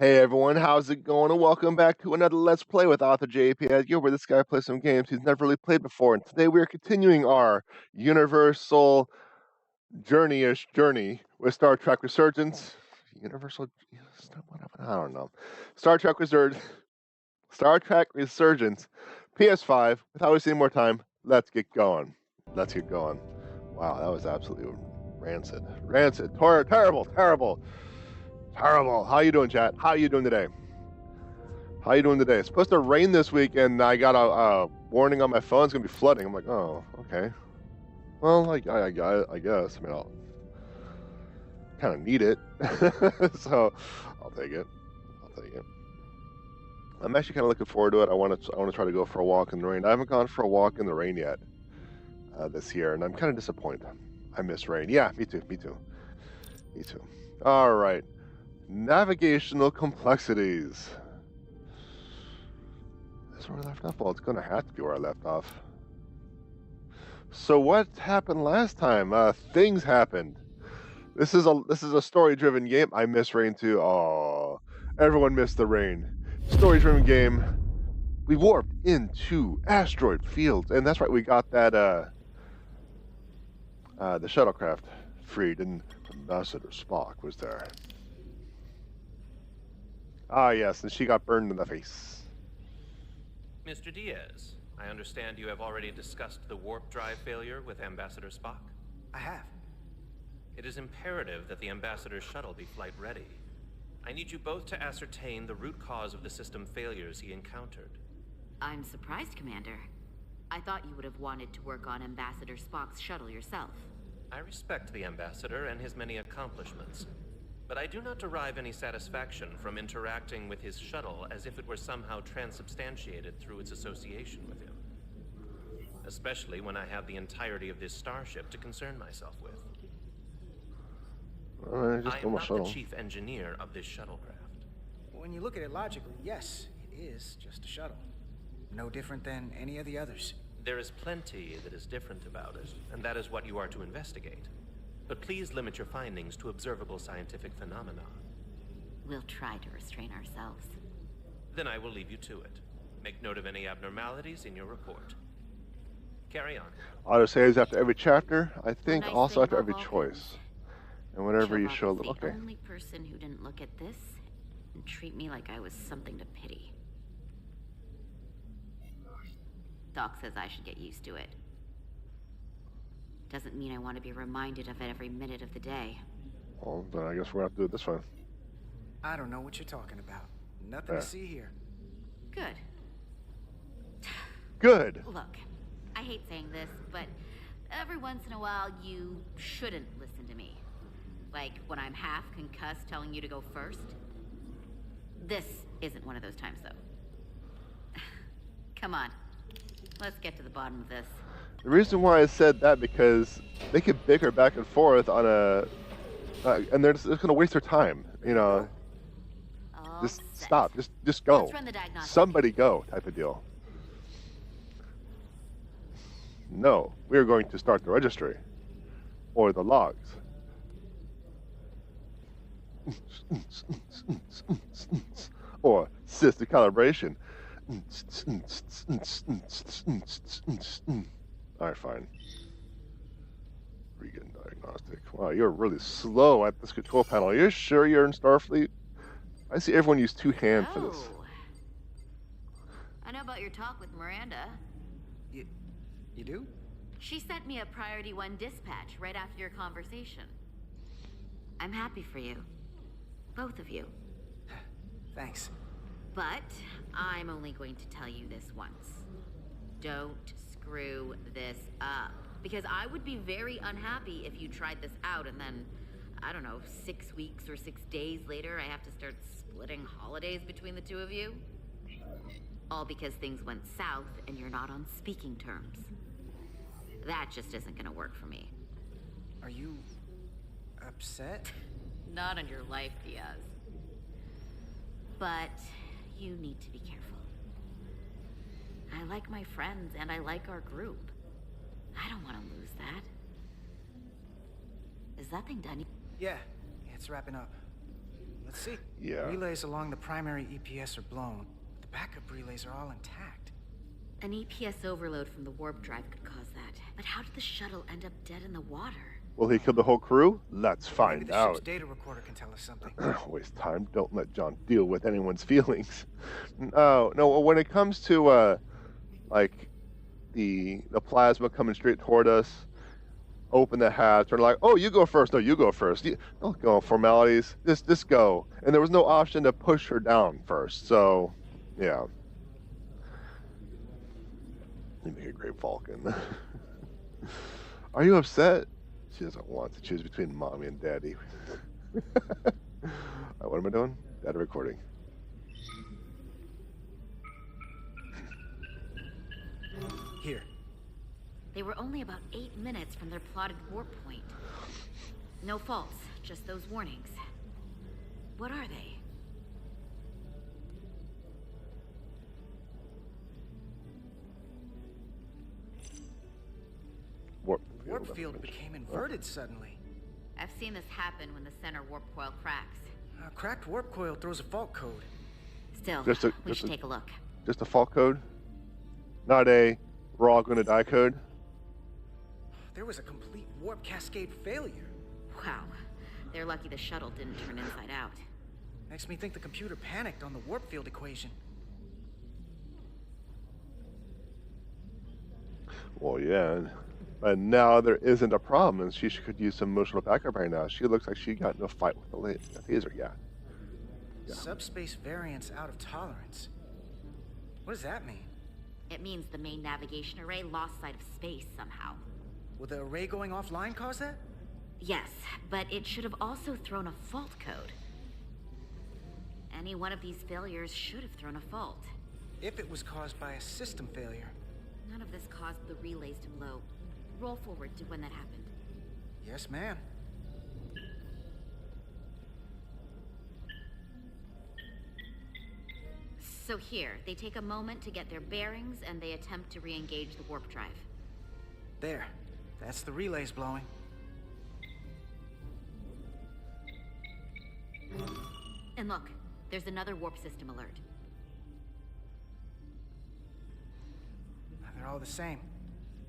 Hey everyone, how's it going? And welcome back to another Let's Play with author J.P.Edgar, where this guy plays some games he's never really played before. And today we are continuing our Universal Journey-ish journey with Star Trek Resurgence. Universal, I don't know. Star Trek Resurgence, PS5. Without wasting more time, let's get going. Let's get going. Wow, that was absolutely rancid. Rancid. Terrible. Terrible. How you doing, chat? How you doing today? How you doing today? It's supposed to rain this week, and I got a warning on my phone. It's gonna be flooding. I'm like, oh, okay. Well, I guess. I mean, I'll kind of need it, so I'll take it. I'm actually kind of looking forward to it. I want to try to go for a walk in the rain. I haven't gone for a walk in the rain yet this year, and I'm kind of disappointed. I miss rain. Yeah, me too. All right. Navigational complexities. That's where I left off. Well, it's going to have to be where I left off. So what happened last time? Things happened. This is a story-driven game. I miss rain too. Oh, everyone missed the rain. Story-driven game. We warped into asteroid fields, and that's right. We got that the shuttlecraft freed, and Ambassador Spock was there. Ah, yes, and she got burned in the face. Mr. Diaz, I understand you have already discussed the warp drive failure with Ambassador Spock. I have. It is imperative that the Ambassador's shuttle be flight ready. I need you both to ascertain the root cause of the system failures he encountered. I'm surprised, Commander. I thought you would have wanted to work on Ambassador Spock's shuttle yourself. I respect the Ambassador and his many accomplishments, but I do not derive any satisfaction from interacting with his shuttle as if it were somehow transubstantiated through its association with him. Especially when I have the entirety of this starship to concern myself with. I am not the chief engineer of this shuttlecraft. When you look at it logically, yes, it is just a shuttle. No different than any of the others. There is plenty that is different about it, and that is what you are to investigate. But please limit your findings to observable scientific phenomena. We'll try to restrain ourselves. Then I will leave you to it. Make note of any abnormalities in your report. Carry on. Autosaves after every chapter. I think also after every choice. And whenever you show a little... Okay. The only person who didn't look at this and treat me like I was something to pity. Doc says I should get used to it. Doesn't mean I want to be reminded of it every minute of the day. Well, then I guess we're going to have to do it this way. I don't know what you're talking about. Nothing to see here. Good. Good. Look, I hate saying this, but every once in a while you shouldn't listen to me. Like when I'm half concussed telling you to go first. This isn't one of those times, though. Come on. Let's get to the bottom of this. The reason why I said that because they could bicker back and forth on a, and they're just going to waste their time. You know, just stop, just go. Let's run the diagnostic. Somebody go, type of deal. No, we are going to start the registry, or the logs. Or system calibration. Alright, fine. Regan diagnostic. Wow, you're really slow at this control panel. Are you sure you're in Starfleet? I see everyone use two hands for this. I know about your talk with Miranda. You do? She sent me a Priority 1 dispatch right after your conversation. I'm happy for you. Both of you. Thanks. But I'm only going to tell you this once. Don't screw this up. Because I would be very unhappy if you tried this out and then, I don't know, 6 weeks or 6 days later I have to start splitting holidays between the two of you. All because things went south and you're not on speaking terms. That just isn't gonna work for me. Are you upset? Not on your life, Diaz. But you need to be careful. I like my friends and I like our group. I don't want to lose that. Is that thing done? Yeah, it's wrapping up. Let's see. Yeah. Relays along the primary EPS are blown. The backup relays are all intact. An EPS overload from the warp drive could cause that. But how did the shuttle end up dead in the water? Will he kill the whole crew? Let's Maybe find the ship's out. data recorder can tell us something. Waste time. Don't let John deal with anyone's feelings. No. When it comes to like the plasma coming straight toward us, open the hatch. They're like, oh, you go first. No, you go first. Don't go on formalities. Just go. And there was no option to push her down first. So, yeah. You make a great Falcon. Are you upset? She doesn't want to choose between mommy and daddy. What am I doing? Data recording. Here. They were only about 8 minutes from their plotted warp point. No faults, just those warnings. What are they? Warp field became inverted suddenly. I've seen this happen when the center warp coil cracks. A cracked warp coil throws a fault code. Still, we should take a look. Just a fault code? Not a we're all gonna die code? There was a complete warp cascade failure. Wow. They're lucky the shuttle didn't turn inside out. Makes me think the computer panicked on the warp field equation. Well, yeah. But now there isn't a problem, and she could use some emotional backup right now. She looks like she got in a fight with the taser guy. Yeah. Subspace variance out of tolerance. What does that mean? It means the main navigation array lost sight of space somehow. Will the array going offline cause that? Yes, but it should have also thrown a fault code. Any one of these failures should have thrown a fault. If it was caused by a system failure. None of this caused the relays to blow. Roll forward to when that happened. Yes, ma'am. So here, they take a moment to get their bearings and they attempt to re-engage the warp drive. There. That's the relays blowing. And look, there's another warp system alert. They're all the same.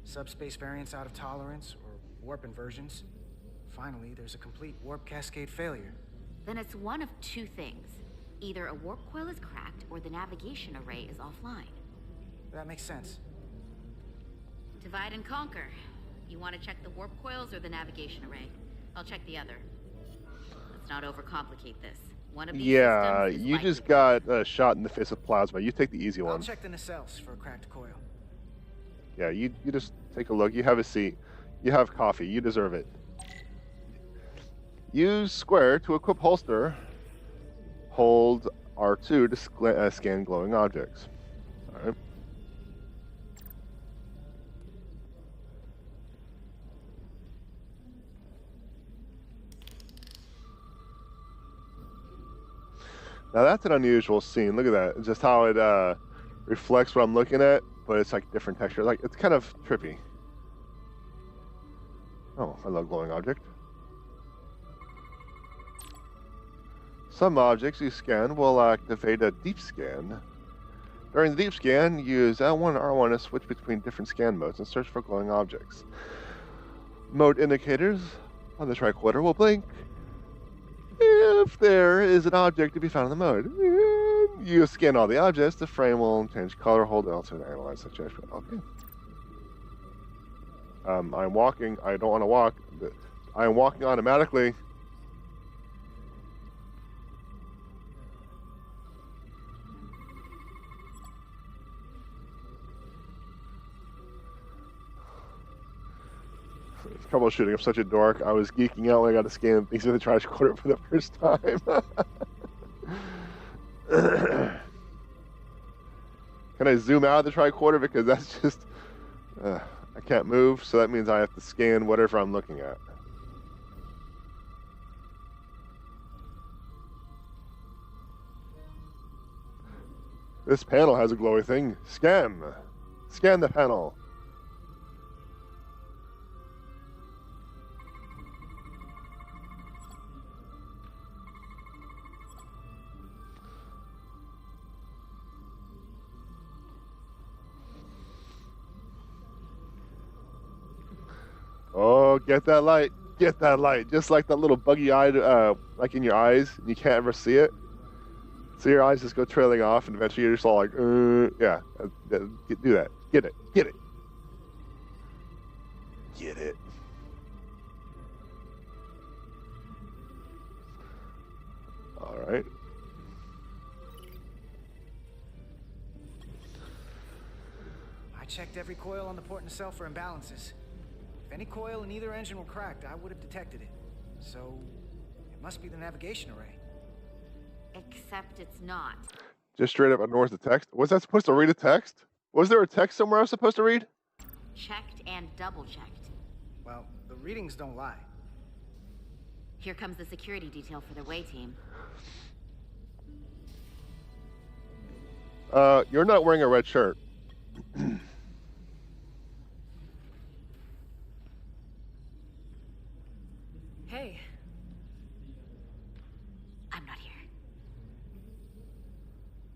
Subspace variance out of tolerance, or warp inversions. Finally, there's a complete warp cascade failure. Then it's one of two things. Either a warp coil is cracked, or the navigation array is offline. That makes sense. Divide and conquer. You want to check the warp coils or the navigation array? I'll check the other. Let's not overcomplicate this. One of these systems is you likely just got a shot in the face with plasma. You take the easy I'll one. check the nacelles for a cracked coil. Yeah, you just take a look. You have a seat. You have coffee. You deserve it. Use square to equip holster. Hold R2 to scan glowing objects. All right. Now that's an unusual scene. Look at that. Just how it reflects what I'm looking at, but it's like different texture. Like it's kind of trippy. Oh, I love glowing object. Some objects you scan will activate a deep scan. During the deep scan, use L1 and R1 to switch between different scan modes and search for glowing objects. Mode indicators on the tricorder will blink if there is an object to be found in the mode. You scan all the objects, the frame will change color, hold L2 to analyze the judgment. Okay. I'm walking. I don't want to walk. I am walking automatically. Troubleshooting. I'm such a dork. I was geeking out when I got to scan things with the tricorder for the first time. Can I zoom out of the tricorder? Because that's just... I can't move, so that means I have to scan whatever I'm looking at. This panel has a glowy thing. Scan! Scan the panel. Oh, get that light. Get that light. Just like that little buggy-eyed, like in your eyes, and you can't ever see it. So your eyes just go trailing off, and eventually you're just all like, yeah. Do that. Get it. Get it. Get it. All right. I checked every coil on the port nacelle for imbalances. If any coil in either engine were cracked, I would have detected it. So, it must be the navigation array. Except it's not. Just straight up ignores the text. Was that supposed to read a text? Was there a text somewhere I was supposed to read? Checked and double-checked. Well, the readings don't lie. Here comes the security detail for the way team. You're not wearing a red shirt. Hey. I'm not here.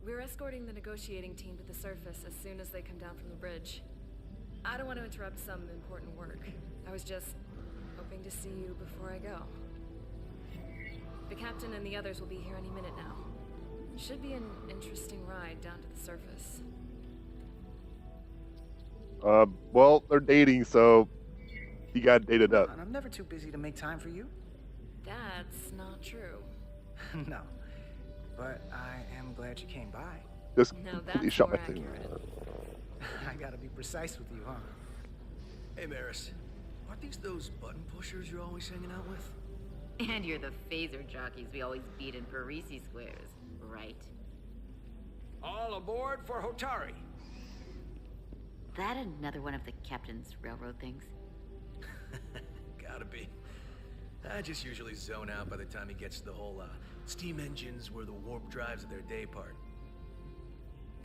We're escorting the negotiating team to the surface as soon as they come down from the bridge. I don't want to interrupt some important work. I was just hoping to see you before I go. The captain and the others will be here any minute now. Should be an interesting ride down to the surface. Well, they're dating, so you got dated up. And I'm never too busy to make time for you. That's not true. No. But I am glad you came by. Just No, completely that's shot my more thing. accurate. I gotta be precise with you, huh? Hey, Maris. Aren't these those button pushers you're always hanging out with? And you're the phaser jockeys we always beat in Parisi squares, right? All aboard for Hotari. That another one of the captain's railroad things? Gotta be. I just usually zone out by the time he gets to the whole, steam engines were the warp drives of their day part.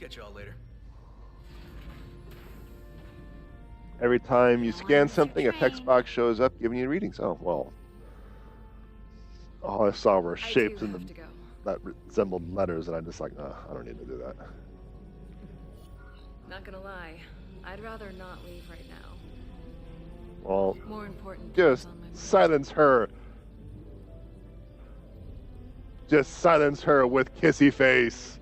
Catch y'all later. Every time you scan something, a text box shows up giving you readings. Oh, well. All I saw were shapes in the, that resembled letters, and I just like, I don't need to do that. Not gonna lie, I'd rather not leave right now. Well, More important just things on my mind. silence her. Just silence her with kissy-face.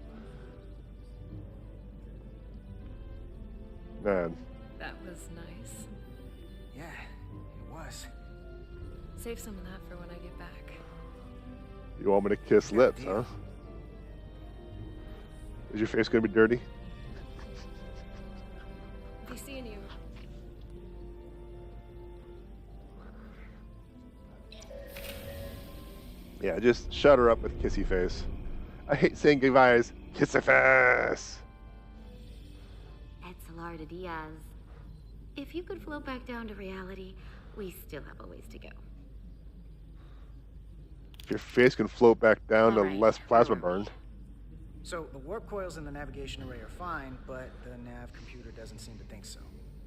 Man. That was nice. Yeah, it was. Save some of that for when I get back. You want me to kiss lips, huh? Is your face going to be dirty? Be seeing you. Yeah, just shut her up with kissy face. I hate saying goodbyes. Kissy face. Etzelar de Diaz. If you could float back down to reality, we still have a ways to go. If your face can float back down to All right, less plasma where were we? burn. So, the warp coils in the navigation array are fine, but the nav computer doesn't seem to think so.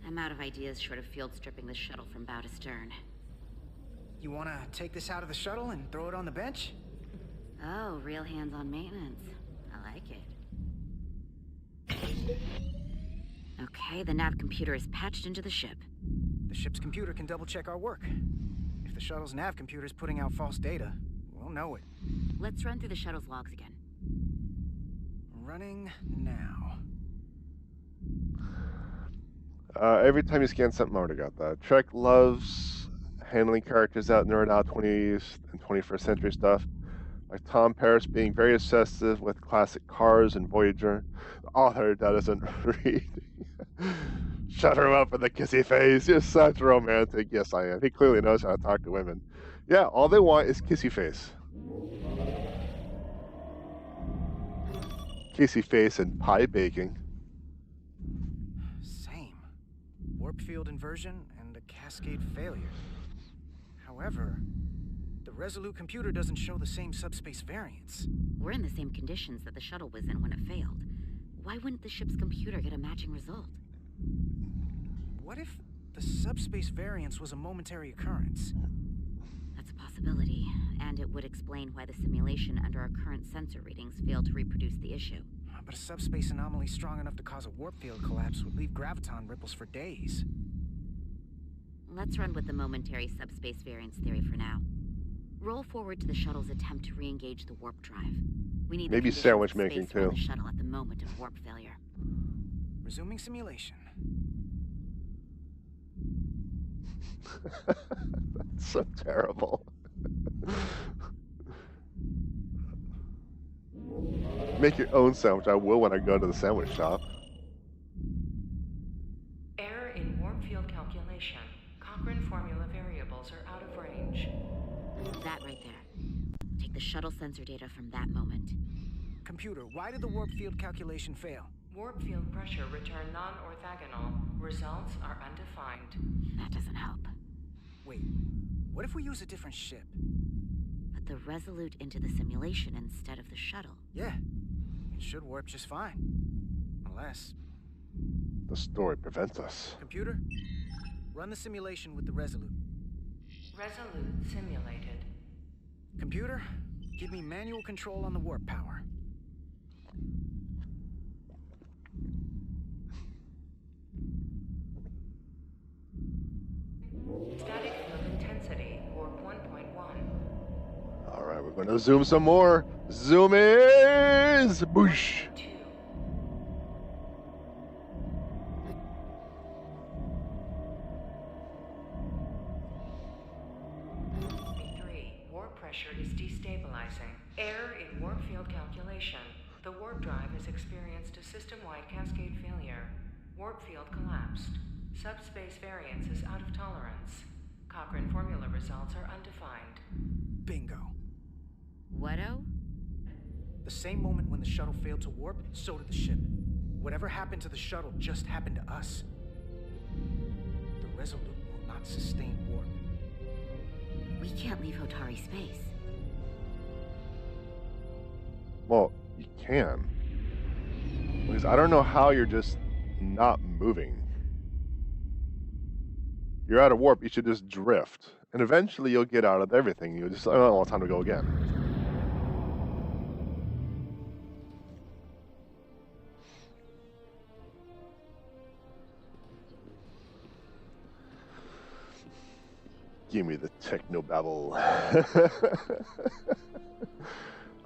I'm out of ideas short of field stripping the shuttle from bow to stern. You wanna take this out of the shuttle and throw it on the bench? Oh, real hands-on maintenance. I like it. Okay, the nav computer is patched into the ship. The ship's computer can double-check our work. If the shuttle's nav computer is putting out false data, we'll know it. Let's run through the shuttle's logs again. Running now. Every time you scan something, I already got that. Trek loves handling characters out in their now 20th and 21st century stuff. Like Tom Paris being very obsessive with classic cars and Voyager. The author doesn't read. Shut her up with a kissy face. You're such a romantic. Yes, I am. He clearly knows how to talk to women. Yeah, all they want is kissy face. Kissy face and pie baking. Same. Warp field inversion and a cascade failure. However, the Resolute computer doesn't show the same subspace variance. We're in the same conditions that the shuttle was in when it failed. Why wouldn't the ship's computer get a matching result? What if the subspace variance was a momentary occurrence? That's a possibility, and it would explain why the simulation under our current sensor readings failed to reproduce the issue. But a subspace anomaly strong enough to cause a warp field collapse would leave graviton ripples for days. Let's run with the momentary subspace variance theory for now. Roll forward to the shuttle's attempt to re-engage the warp drive. We need Maybe the sandwich conditions making of space around too. the shuttle at the moment of warp failure. Resuming simulation. That's so terrible. Make your own sandwich. I will when I go to the sandwich shop. Error in warp field calculation. Cochrane formula variables are out of range. That right there. Take the shuttle sensor data from that moment. Computer, why did the warp field calculation fail? Warp field pressure return non-orthogonal. Results are undefined. That doesn't help. Wait, what if we use a different ship? Put the Resolute into the simulation instead of the shuttle. Yeah, it should warp just fine. Unless... The story prevents us. Computer, run the simulation with the Resolute. Resolute simulated. Computer, give me manual control on the warp power. Static field intensity, warp 1.1. All right, we're going to zoom some more. Zoomies! Boosh! 2. 3. Warp pressure is destabilizing. Error in warp field calculation. The warp drive has experienced a system-wide cascade failure. Warp field collapsed. Subspace variance is out of tolerance. Cochrane formula results are undefined. Bingo. What-o? The same moment when the shuttle failed to warp, so did the ship. Whatever happened to the shuttle just happened to us. The Resolute will not sustain warp. We can't leave Hotari space. Well, you can. Because I don't know how you're just not moving. You're out of warp, you should just drift. And eventually you'll get out of everything. You'll just, oh, time to go again. Give me the technobabble.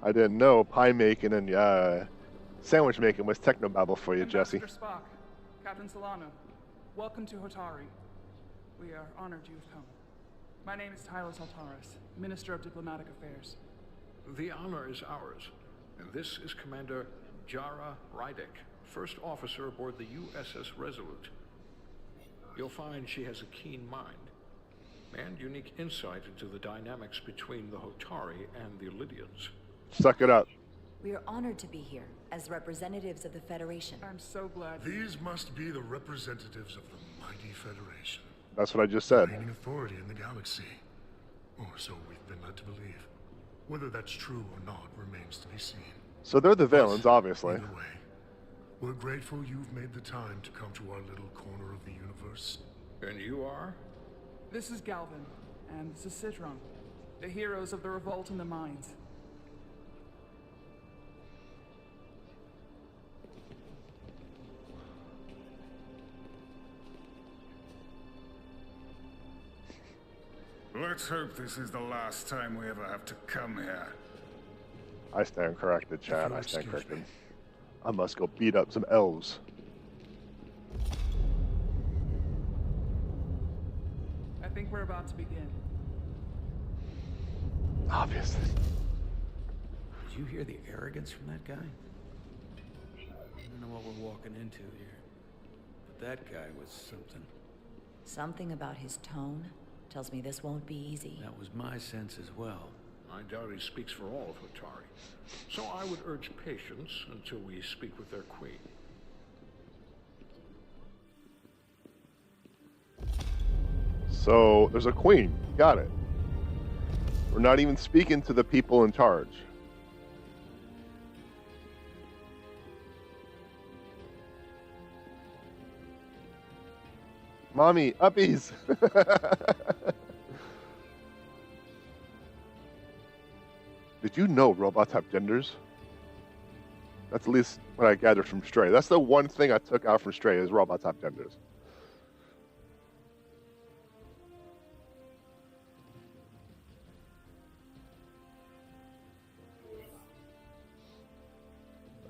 I didn't know pie making and sandwich making was technobabble for you, Jesse. Ambassador Spock, Captain Solano, welcome to Hotari. We are honored you have come. My name is Tyler Saltaris, Minister of Diplomatic Affairs. The honor is ours, and this is Commander Jara Rydick, first officer aboard the USS Resolute. You'll find she has a keen mind and unique insight into the dynamics between the Hotari and the Lydians. Suck it up. We are honored to be here as representatives of the Federation. I'm so glad. These must be the representatives of the mighty Federation. That's what I just said. Reigning authority in the galaxy. Or so we've been led to believe. Whether that's true or not remains to be seen. So they're the villains, obviously. Either way, we're grateful you've made the time to come to our little corner of the universe. And you are? This is Galvin, and this is Citron, the heroes of the revolt in the mines. Let's hope this is the last time we ever have to come here. I stand corrected, Chad. I stand corrected. I must go beat up some elves. I think we're about to begin. Obviously. Did you hear the arrogance from that guy? I don't know what we're walking into here, but that guy was something. Something about his tone tells me this won't be easy. That was my sense as well. I doubt he speaks for all of Hotari. So I would urge patience until we speak with their queen. So, there's a queen. Got it. We're not even speaking to the people in charge. Mommy, uppies! Did you know robots have genders? That's at least what I gathered from Stray. That's the one thing I took out from Stray is robots have genders.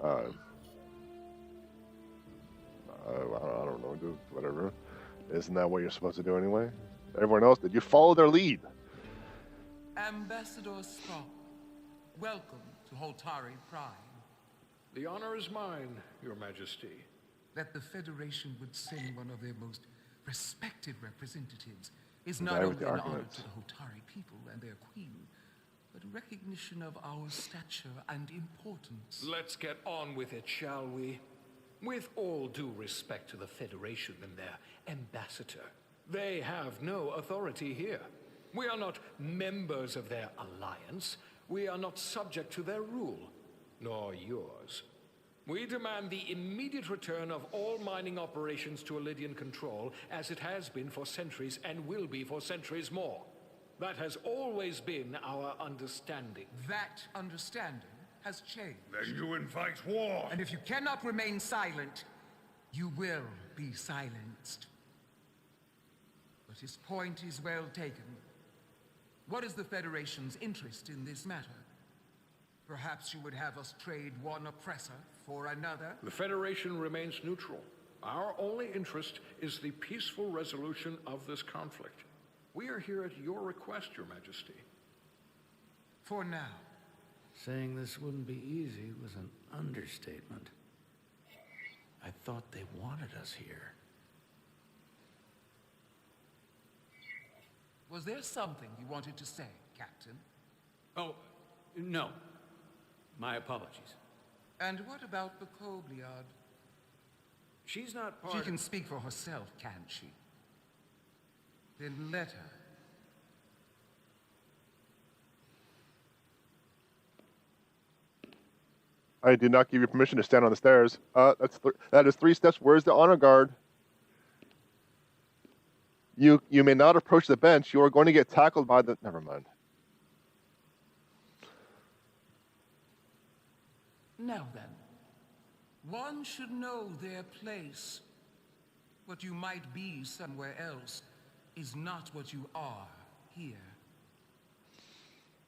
I don't know, do whatever. Isn't that what you're supposed to do anyway? Everyone else, did you follow their lead? Ambassador Spock, welcome to Holtari Prime. The honor is mine, Your Majesty. That the Federation would send one of their most respected representatives is The not guy only with the an honor arguments. to the Holtari people and their queen, but a recognition of our stature and importance. Let's get on with it, shall we? With all due respect to the Federation and their ambassador, they have no authority here. We are not members of their alliance. We are not subject to their rule, nor yours. We demand the immediate return of all mining operations to Elydian control, as it has been for centuries and will be for centuries more. That has always been our understanding. That understanding has changed. Then you invite war. And if you cannot remain silent, you will be silenced. But his point is well taken. What is the Federation's interest in this matter? Perhaps you would have us trade one oppressor for another? The Federation remains neutral. Our only interest is the peaceful resolution of this conflict. We are here at your request, Your Majesty. For now. Saying this wouldn't be easy was an understatement. I thought they wanted us here. Was there something you wanted to say, Captain? Oh, no. My apologies. And what about the Kobliad? She's not part She of... can speak for herself, can't she? Then let her. I did not give you permission to stand on the stairs. That is 3 steps. Where's the honor guard? You may not approach the bench. You are going to get tackled by the... Never mind. Now then, one should know their place. What you might be somewhere else is not what you are here.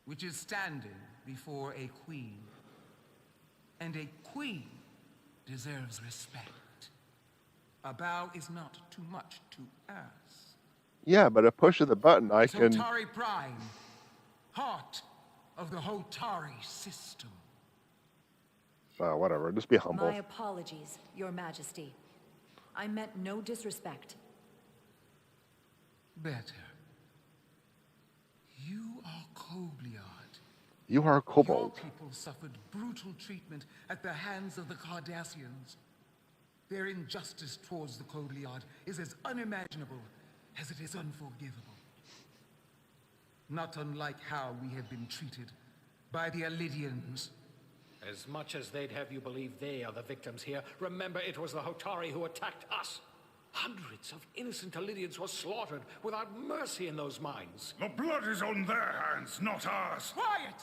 Which is standing before a queen. And a queen deserves respect. A bow is not too much to ask. Yeah, but a push of the button, I can... Holtari Prime, heart of the Holtari system. Whatever, just be humble. My apologies, Your Majesty. I meant no disrespect. Better. You are Kobliad. You are a kobold. Your people suffered brutal treatment at the hands of the Cardassians. Their injustice towards the Kobliad is as unimaginable as it is unforgivable. Not unlike how we have been treated by the Elydians. As much as they'd have you believe they are the victims here, remember it was the Hotari who attacked us. Hundreds of innocent Elydians were slaughtered without mercy in those mines. The blood is on their hands, not ours. Quiet!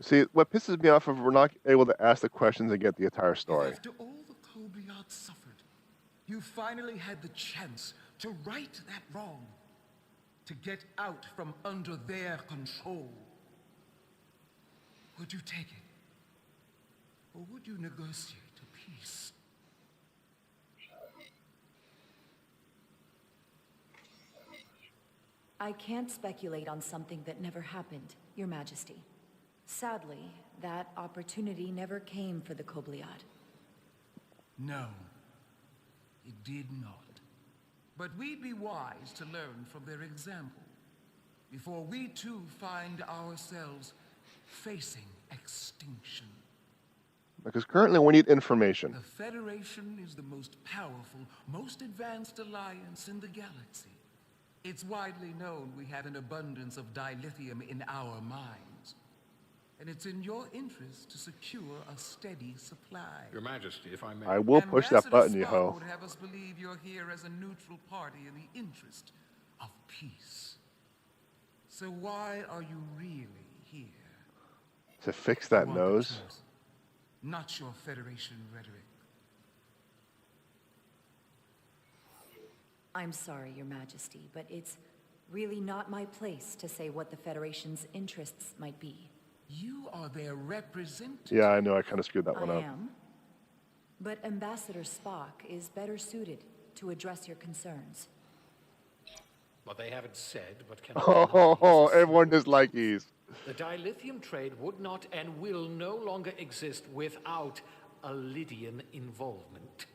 See, what pisses me off is we're not able to ask the questions and get the entire story. After all the Kobliad suffered, you finally had the chance to right that wrong. To get out from under their control. Would you take it? Or would you negotiate a peace? I can't speculate on something that never happened, Your Majesty. Sadly, that opportunity never came for the Kobliad. No, it did not. But we'd be wise to learn from their example, before we too find ourselves facing extinction. Because currently we need information. The Federation is the most powerful, most advanced alliance in the galaxy. It's widely known we have an abundance of dilithium in our mines. And it's in your interest to secure a steady supply. Your Majesty, if I may... I will push that button, you Spock ho. would have us believe you're here as a neutral party in the interest of peace. So why are you really here? To fix that You want the nose? truth, not your Federation rhetoric. I'm sorry, Your Majesty, but it's really not my place to say what the Federation's interests might be. You are their representative. Yeah, I know. I kind of screwed that one I up. am. But Ambassador Spock is better suited to address your concerns. What they haven't said, but can Oh, everyone dislikes. The dilithium trade would not and will no longer exist without a Lydian involvement.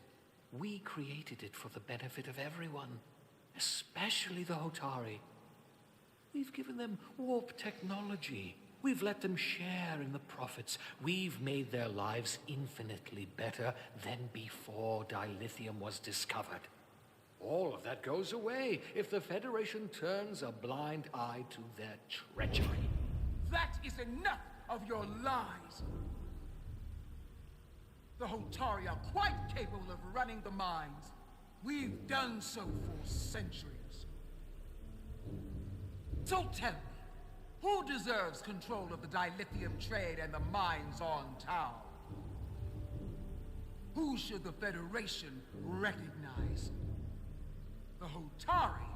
We created it for the benefit of everyone, especially the Hotari. We've given them warp technology. We've let them share in the profits. We've made their lives infinitely better than before dilithium was discovered. All of that goes away if the Federation turns a blind eye to their treachery. That is enough of your lies. The Hotari are quite capable of running the mines. We've done so for centuries. So tell me, who deserves control of the dilithium trade and the mines on Tau? Who should the Federation recognize? The Hotari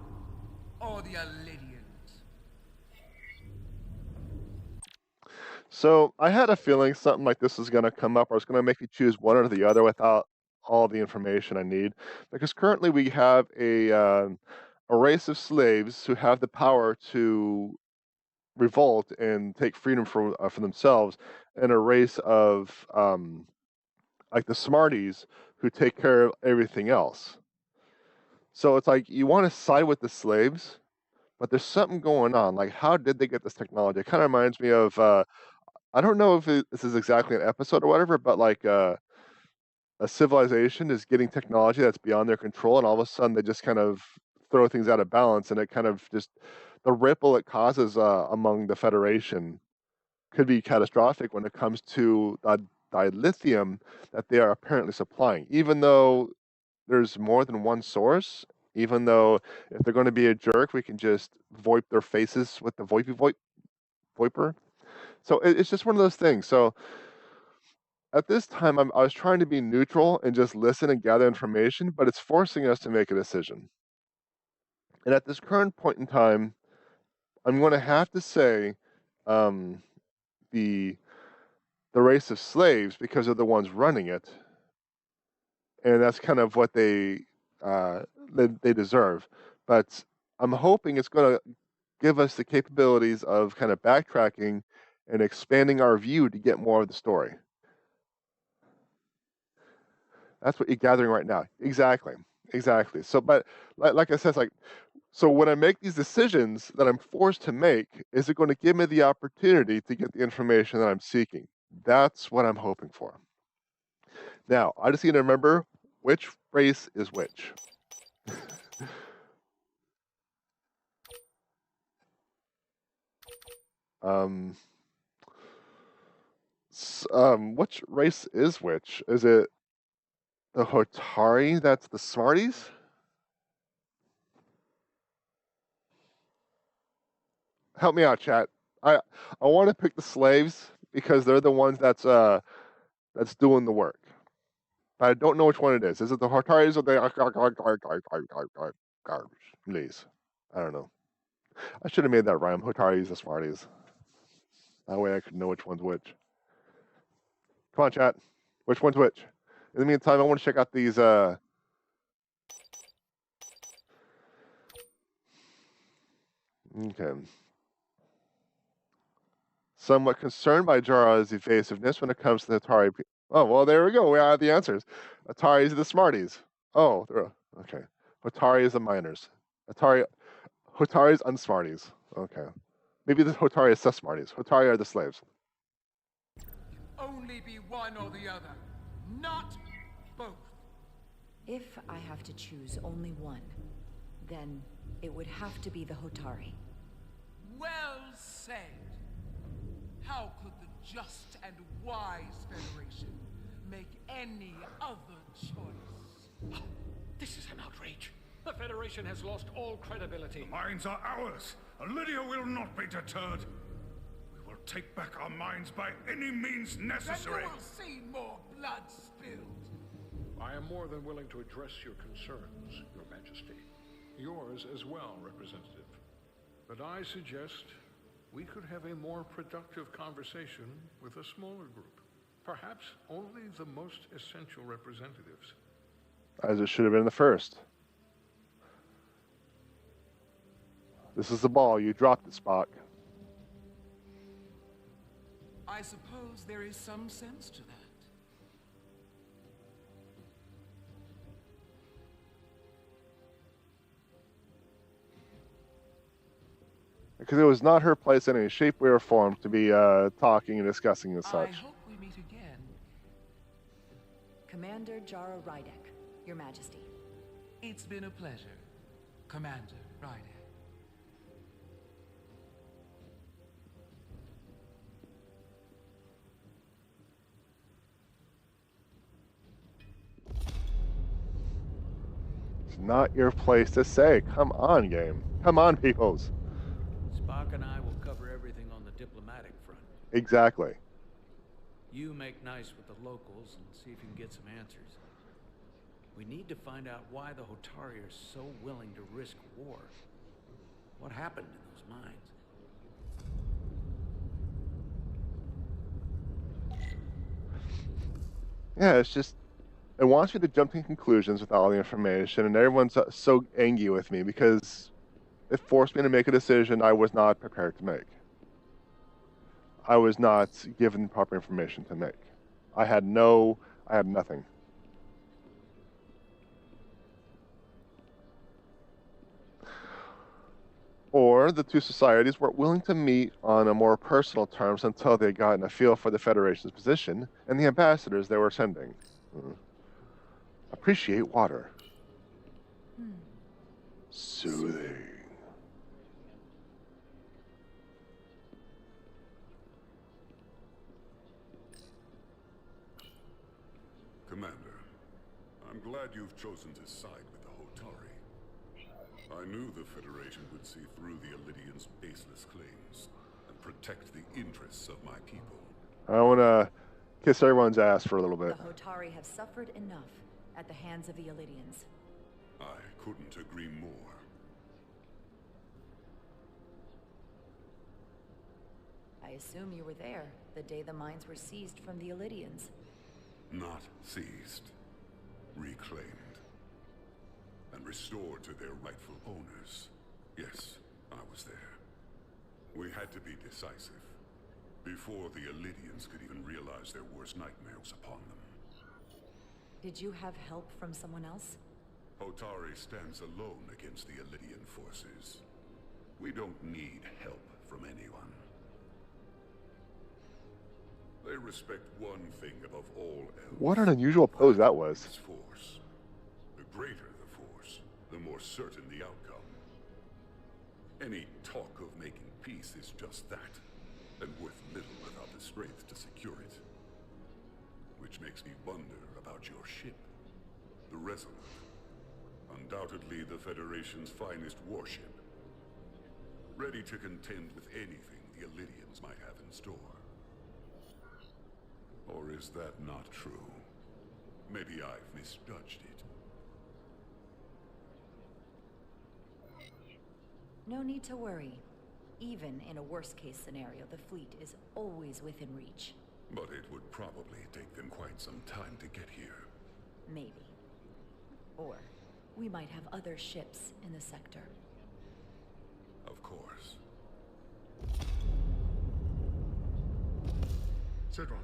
or the Lydians? So I had a feeling something like this was going to come up. I was going to make you choose one or the other without all the information I need, because currently we have a race of slaves who have the power to revolt and take freedom for themselves, and a race of like the Smarties who take care of everything else. So it's like you want to side with the slaves, but there's something going on. Like, how did they get this technology? It kind of reminds me of I don't know if this is exactly an episode or whatever, but like a civilization is getting technology that's beyond their control, and all of a sudden they just kind of throw things out of balance, and it kind of just the ripple it causes among the Federation could be catastrophic when it comes to dilithium that they are apparently supplying, even though there's more than one source. Even though if they're going to be a jerk, we can just VoIP their faces with the VoIPer. So it's just one of those things. So at this time, I was trying to be neutral and just listen and gather information, but it's forcing us to make a decision. And at this current point in time, I'm going to have to say the race of slaves, because they're the ones running it, and that's kind of what they deserve. But I'm hoping it's going to give us the capabilities of kind of backtracking and expanding our view to get more of the story. That's what you're gathering right now. Exactly. So, but like I said, it's like, so when I make these decisions that I'm forced to make, is it going to give me the opportunity to get the information that I'm seeking? That's what I'm hoping for. Now, I just need to remember which race is which. Which race is which? Is it the Hotari that's the Smarties? Help me out, chat. I want to pick the slaves because they're the ones that's doing the work. But I don't know which one it is. Is it the Hotari's or the Please. I don't know. I should have made that rhyme. Hotari's the Smarties. That way I could know which one's which. Come on, chat. Which one's which? In the meantime, I want to check out these okay. Somewhat concerned by Jara's evasiveness when it comes to the Atari. Oh, well, there we go. We have the answers. Atari's the Smarties. Oh, okay. Hotari is the miners. Hotari's unsmarties. Okay. Maybe the Hotari is the Smarties. Hotari are the slaves. Only be one or the other, not both. If I have to choose only one, then it would have to be the Hotari. Well said. How could the just and wise Federation make any other choice? Oh, this is an outrage. The Federation has lost all credibility. The mines are ours. Lydia will not be deterred. We will take back our mines by any means necessary. Then you will see more blood spilled. I am more than willing to address your concerns, Your Majesty. Yours as well, Representative. But I suggest we could have a more productive conversation with a smaller group. Perhaps only the most essential representatives. As it should have been the first. This is the ball. You dropped it, Spock. I suppose there is some sense to that. Because it was not her place in any shape, way, or form to be talking and discussing and such. I hope we meet again. Commander Jara Rydek, Your Majesty. It's been a pleasure, Commander Rydek. It's not your place to say. Come on, game. Come on, peoples. Spock and I will cover everything on the diplomatic front. Exactly. You make nice with the locals and see if you can get some answers. We need to find out why the Hotari are so willing to risk war. What happened in those mines? Yeah, it's just, it wants me to jump to conclusions with all the information, and everyone's so angry with me because it forced me to make a decision I was not prepared to make. I was not given the proper information to make. I had nothing. Or the two societies weren't willing to meet on a more personal terms until they got a feel for the Federation's position and the ambassadors they were sending. Appreciate water. Soothing. Commander, I'm glad you've chosen to side with the Hotari. I knew the Federation would see through the Illidians' baseless claims and protect the interests of my people. I want to kiss everyone's ass for a little bit. The Hotari have suffered enough at the hands of the Illidians. I couldn't agree more. I assume you were there the day the mines were seized from the Illidians. Not seized. Reclaimed. And restored to their rightful owners. Yes, I was there. We had to be decisive. Before the Illidians could even realize their worst nightmares upon them. Did you have help from someone else? Hotari stands alone against the Illidian forces. We don't need help from anyone. They respect one thing above all else. What an unusual pose that was. Force. The greater the force, the more certain the outcome. Any talk of making peace is just that, and worth little without the strength to secure it. Which makes me wonder about your ship, the Resurgence. Undoubtedly the Federation's finest warship. Ready to contend with anything the Illidians might have in store. Or is that not true? Maybe I've misjudged it. No need to worry. Even in a worst-case scenario, the fleet is always within reach. But it would probably take them quite some time to get here. Maybe. Or we might have other ships in the sector. Of course. Cedron.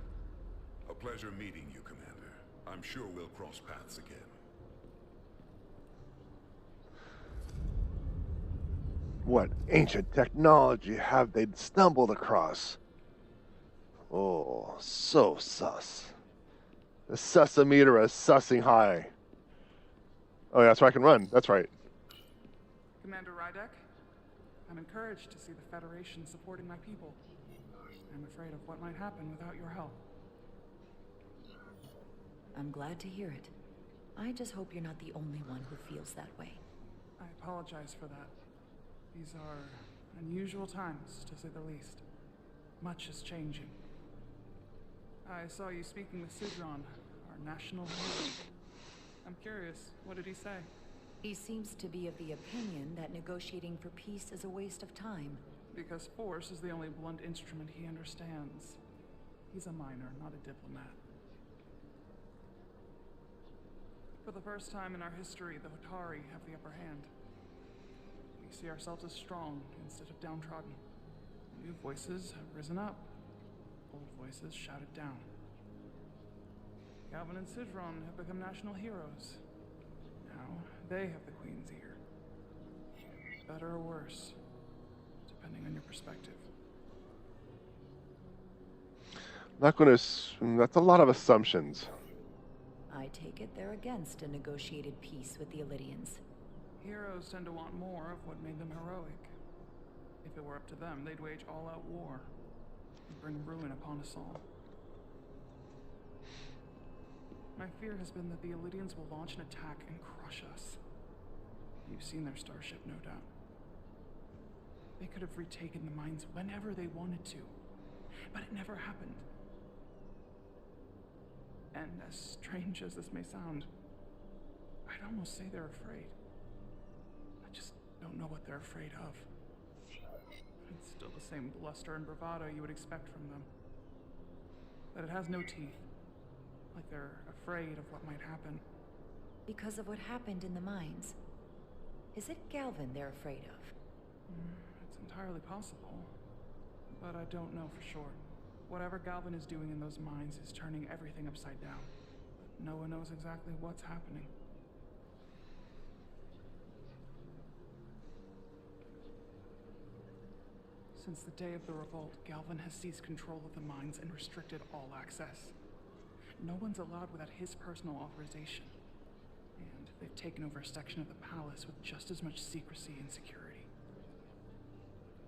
A pleasure meeting you, Commander. I'm sure we'll cross paths again. What ancient technology have they stumbled across? Oh, so sus. The susometer is sussing high. Oh yeah, that's where I can run. That's right. Commander Rydek, I'm encouraged to see the Federation supporting my people. I'm afraid of what might happen without your help. I'm glad to hear it. I just hope you're not the only one who feels that way. I apologize for that. These are unusual times, to say the least. Much is changing. I saw you speaking with Cedron, our national hero. I'm curious, what did he say? He seems to be of the opinion that negotiating for peace is a waste of time. Because force is the only blunt instrument he understands. He's a miner, not a diplomat. For the first time in our history, the Hotari have the upper hand. We see ourselves as strong instead of downtrodden. New voices have risen up. Old voices shouted down. Galvin and Sidron have become national heroes. Now they have the Queen's ear. Better or worse, depending on your perspective. Not going to. That's a lot of assumptions. I take it they're against a negotiated peace with the Illidians. Heroes tend to want more of what made them heroic. If it were up to them, they'd wage all-out war and bring ruin upon us all. My fear has been that the Illidians will launch an attack and crush us. You've seen their starship, no doubt. They could have retaken the mines whenever they wanted to, but it never happened. And as strange as this may sound, I'd almost say they're afraid. I just don't know what they're afraid of. It's still the same bluster and bravado you would expect from them. But it has no teeth. Like they're afraid of what might happen. Because of what happened in the mines. Is it Galvin they're afraid of? It's entirely possible. But I don't know for sure. Whatever Galvin is doing in those mines is turning everything upside down. But no one knows exactly what's happening. Since the day of the revolt, Galvin has seized control of the mines and restricted all access. No one's allowed without his personal authorization. And they've taken over a section of the palace with just as much secrecy and security.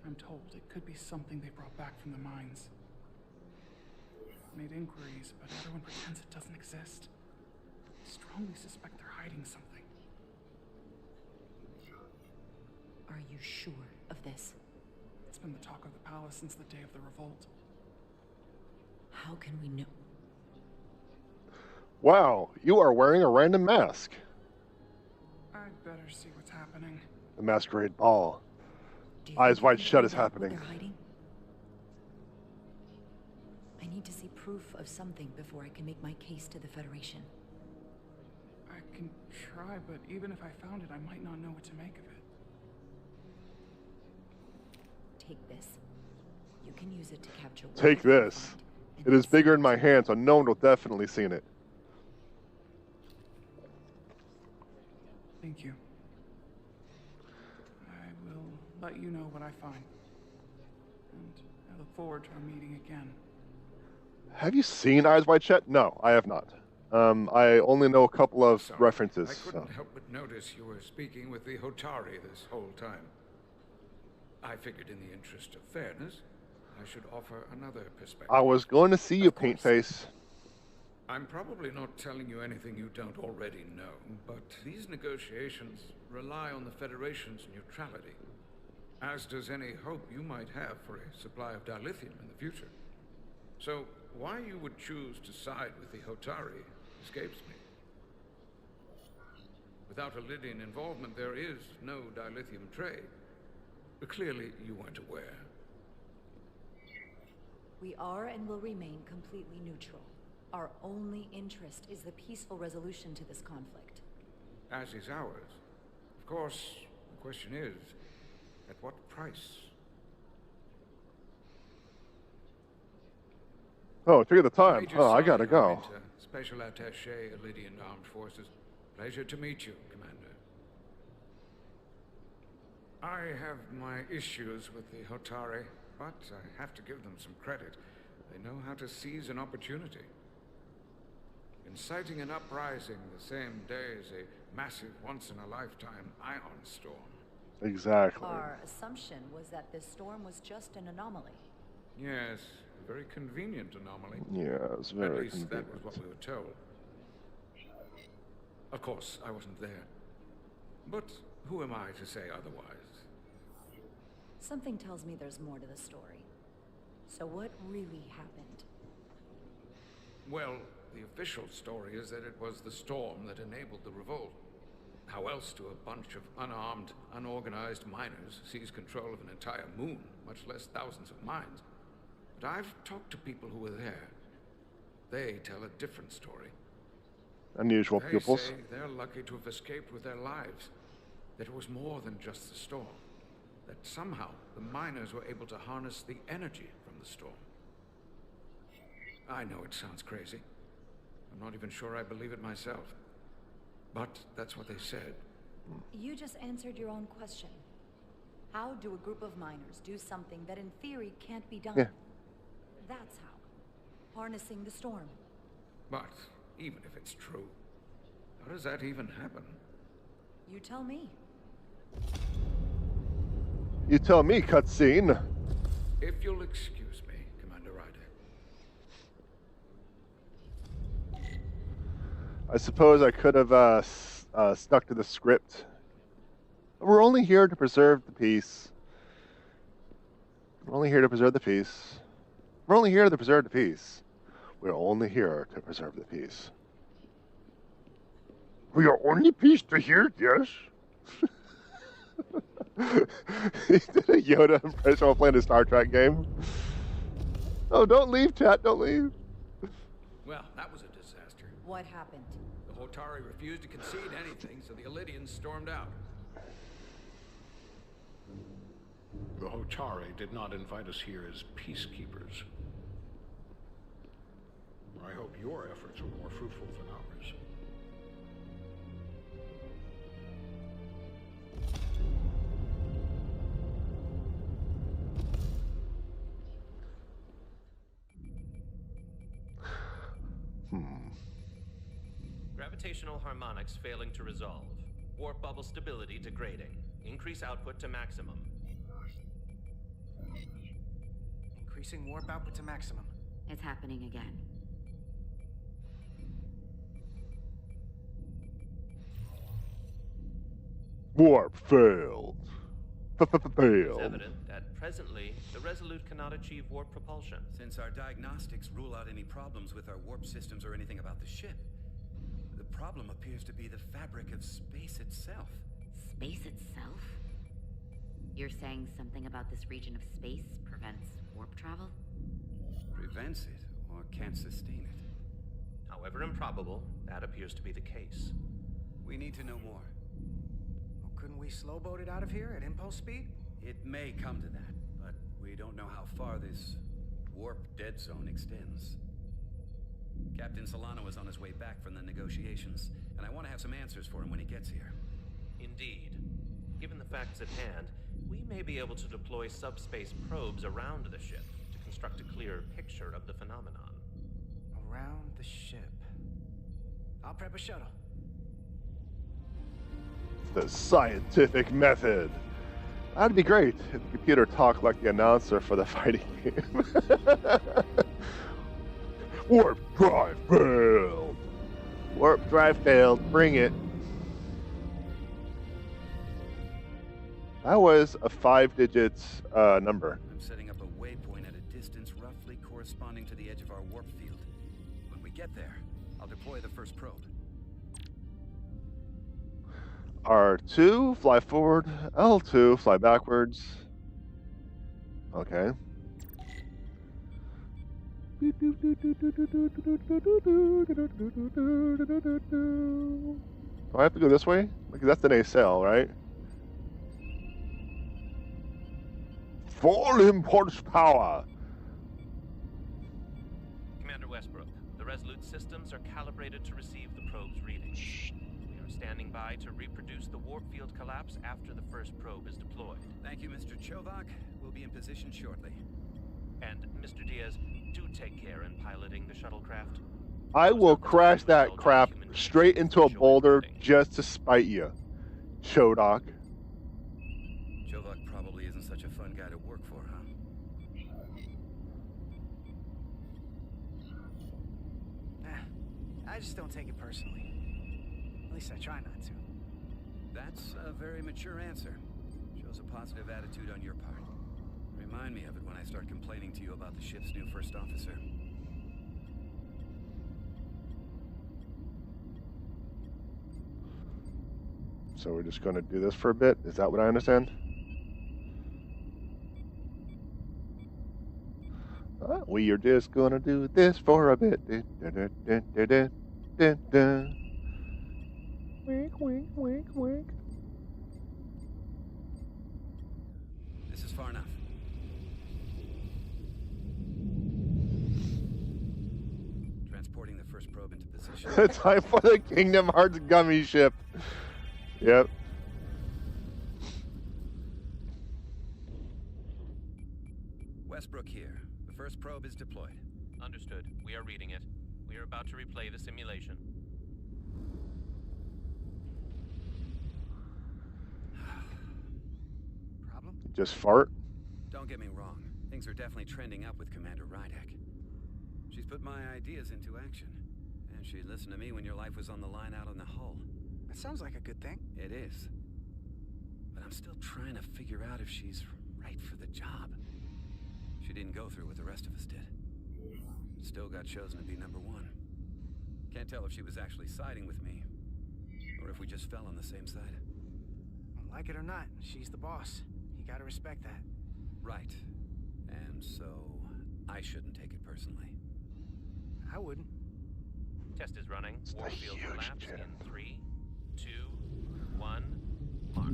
I'm told it could be something they brought back from the mines. Made inquiries, but everyone pretends it doesn't exist. I strongly suspect they're hiding something. Are you sure of this? It's been the talk of the palace since the day of the revolt. How can we know? Wow, you are wearing a random mask. I'd better see what's happening. The masquerade ball. Eyes wide shut is happening. They're hiding? I need to see proof of something before I can make my case to the Federation. I can try, but even if I found it, I might not know what to make of it. Take this. You can use it to capture. Take this. It is bigger in my hand, so no one will definitely see it. Thank you. I will let you know what I find. And I look forward to our meeting again. Have you seen Eyes Wide Shut? No, I have not. I only know a couple of references. I couldn't help but notice you were speaking with the Hotari this whole time. I figured in the interest of fairness, I should offer another perspective. I was going to see you, Paint Face. I'm probably not telling you anything you don't already know, but these negotiations rely on the Federation's neutrality, as does any hope you might have for a supply of dilithium in the future. So, why you would choose to side with the Hotari escapes me. Without Illidian involvement, there is no dilithium trade. But clearly, you weren't aware. We are and will remain completely neutral. Our only interest is the peaceful resolution to this conflict. As is ours. Of course, the question is, at what price? Oh, take the time. Major Oh, I gotta go. Winter, Special Attaché, Illidian Armed Forces. Pleasure to meet you, Commander. I have my issues with the Hotari, but I have to give them some credit. They know how to seize an opportunity. Inciting an uprising the same day as a massive once-in-a-lifetime ion storm. Exactly. Our assumption was that this storm was just an anomaly. Yes, a very convenient anomaly. Yeah, it's very At least convenient. that was what we were told. Of course, I wasn't there. But who am I to say otherwise? Something tells me there's more to the story. So what really happened? Well, the official story is that it was the storm that enabled the revolt. How else do a bunch of unarmed, unorganized miners seize control of an entire moon, much less thousands of mines? But I've talked to people who were there. They tell a different story. Unusual They pupils. say they're lucky to have escaped with their lives. That it was more than just the storm. That somehow the miners were able to harness the energy from the storm. I know it sounds crazy. I'm not even sure I believe it myself. But that's what they said. You just answered your own question. How do a group of miners do something that in theory can't be done? Yeah. That's how. Harnessing the storm. But even if it's true, how does that even happen? You tell me. You tell me, cutscene. If you'll excuse me, Commander Ryder. I suppose I could have stuck to the script. We're only here to preserve the peace. We're only here to preserve the peace. We're only here to preserve the peace. We're only here to preserve the peace. We are only peace to hear, yes? He did a Yoda impression while playing a Star Trek game. Oh, don't leave, chat, don't leave. Well, that was a disaster. What happened? The Hotari refused to concede anything, so the Elydians stormed out. The Hotari did not invite us here as peacekeepers. I hope your efforts were more fruitful than ours. Gravitational harmonics failing to resolve. Warp bubble stability degrading. Increase output to maximum. Increasing warp output to maximum. It's happening again. Warp failed. It's Failed. evident that presently, the Resolute cannot achieve warp propulsion. Since our diagnostics rule out any problems with our warp systems or anything about the ship, the problem appears to be the fabric of space itself. Space itself? You're saying something about this region of space prevents warp travel? Prevents it, or can't sustain it. However improbable, that appears to be the case. We need to know more. Well, couldn't we slow-boat it out of here at impulse speed? It may come to that, but we don't know how far this warp dead zone extends. Captain Solano is on his way back from the negotiations, and I want to have some answers for him when he gets here. Indeed. Given the facts at hand, we may be able to deploy subspace probes around the ship to construct a clear picture of the phenomenon. Around the ship. I'll prep a shuttle. The scientific method. That'd be great if the computer talked like the announcer for the fighting game. Warp drive failed. Warp drive failed. Bring it. That was a 5-digit number. I'm setting up a waypoint at a distance roughly corresponding to the edge of our warp field. When we get there, I'll deploy the first probe. R2, fly forward. L2, fly backwards. Okay. Do I have to go this way? Because that's the nacelle, right? Full impulse power. Commander Westbrook, the Resolute systems are calibrated to receive the probe's readings. We are standing by to reproduce the warp field collapse after the first probe is deployed. Thank you, Mr. Chovak. We'll be in position shortly. And, Mr. Diaz, do take care in piloting the shuttlecraft. I will crash that crap straight into a boulder just to spite you, Chodok. Chovak probably isn't such a fun guy to work for, huh? I just don't take it personally. At least I try not to. That's a very mature answer. Shows a positive attitude on your part. Remind me of it when I start complaining to you about the ship's new first officer. so we're just going to do this for a bit. Is that what I understand? We are just going to do this for a bit. Wink, wink, wink, wink. This is far enough. Transporting the first probe into position. Time for the Kingdom Hearts gummy ship. Yep. Westbrook here. The first probe is deployed. Understood. We are reading it. We are about to replay the simulation. Problem? Just fart? Don't get me wrong. Things are definitely trending up with Commander Rydek. She's put my ideas into action. And she listened to me when your life was on the line out in the hull. That sounds like a good thing. It is. But I'm still trying to figure out if she's right for the job. She didn't go through what the rest of us did. Still got chosen to be number one. Can't tell if she was actually siding with me, or if we just fell on the same side. Well, like it or not, she's the boss. You gotta respect that. Right. And so, I shouldn't take it personally. I wouldn't. Test is running. It's Warfield huge collapse gem. in 3, 2, 1, mark.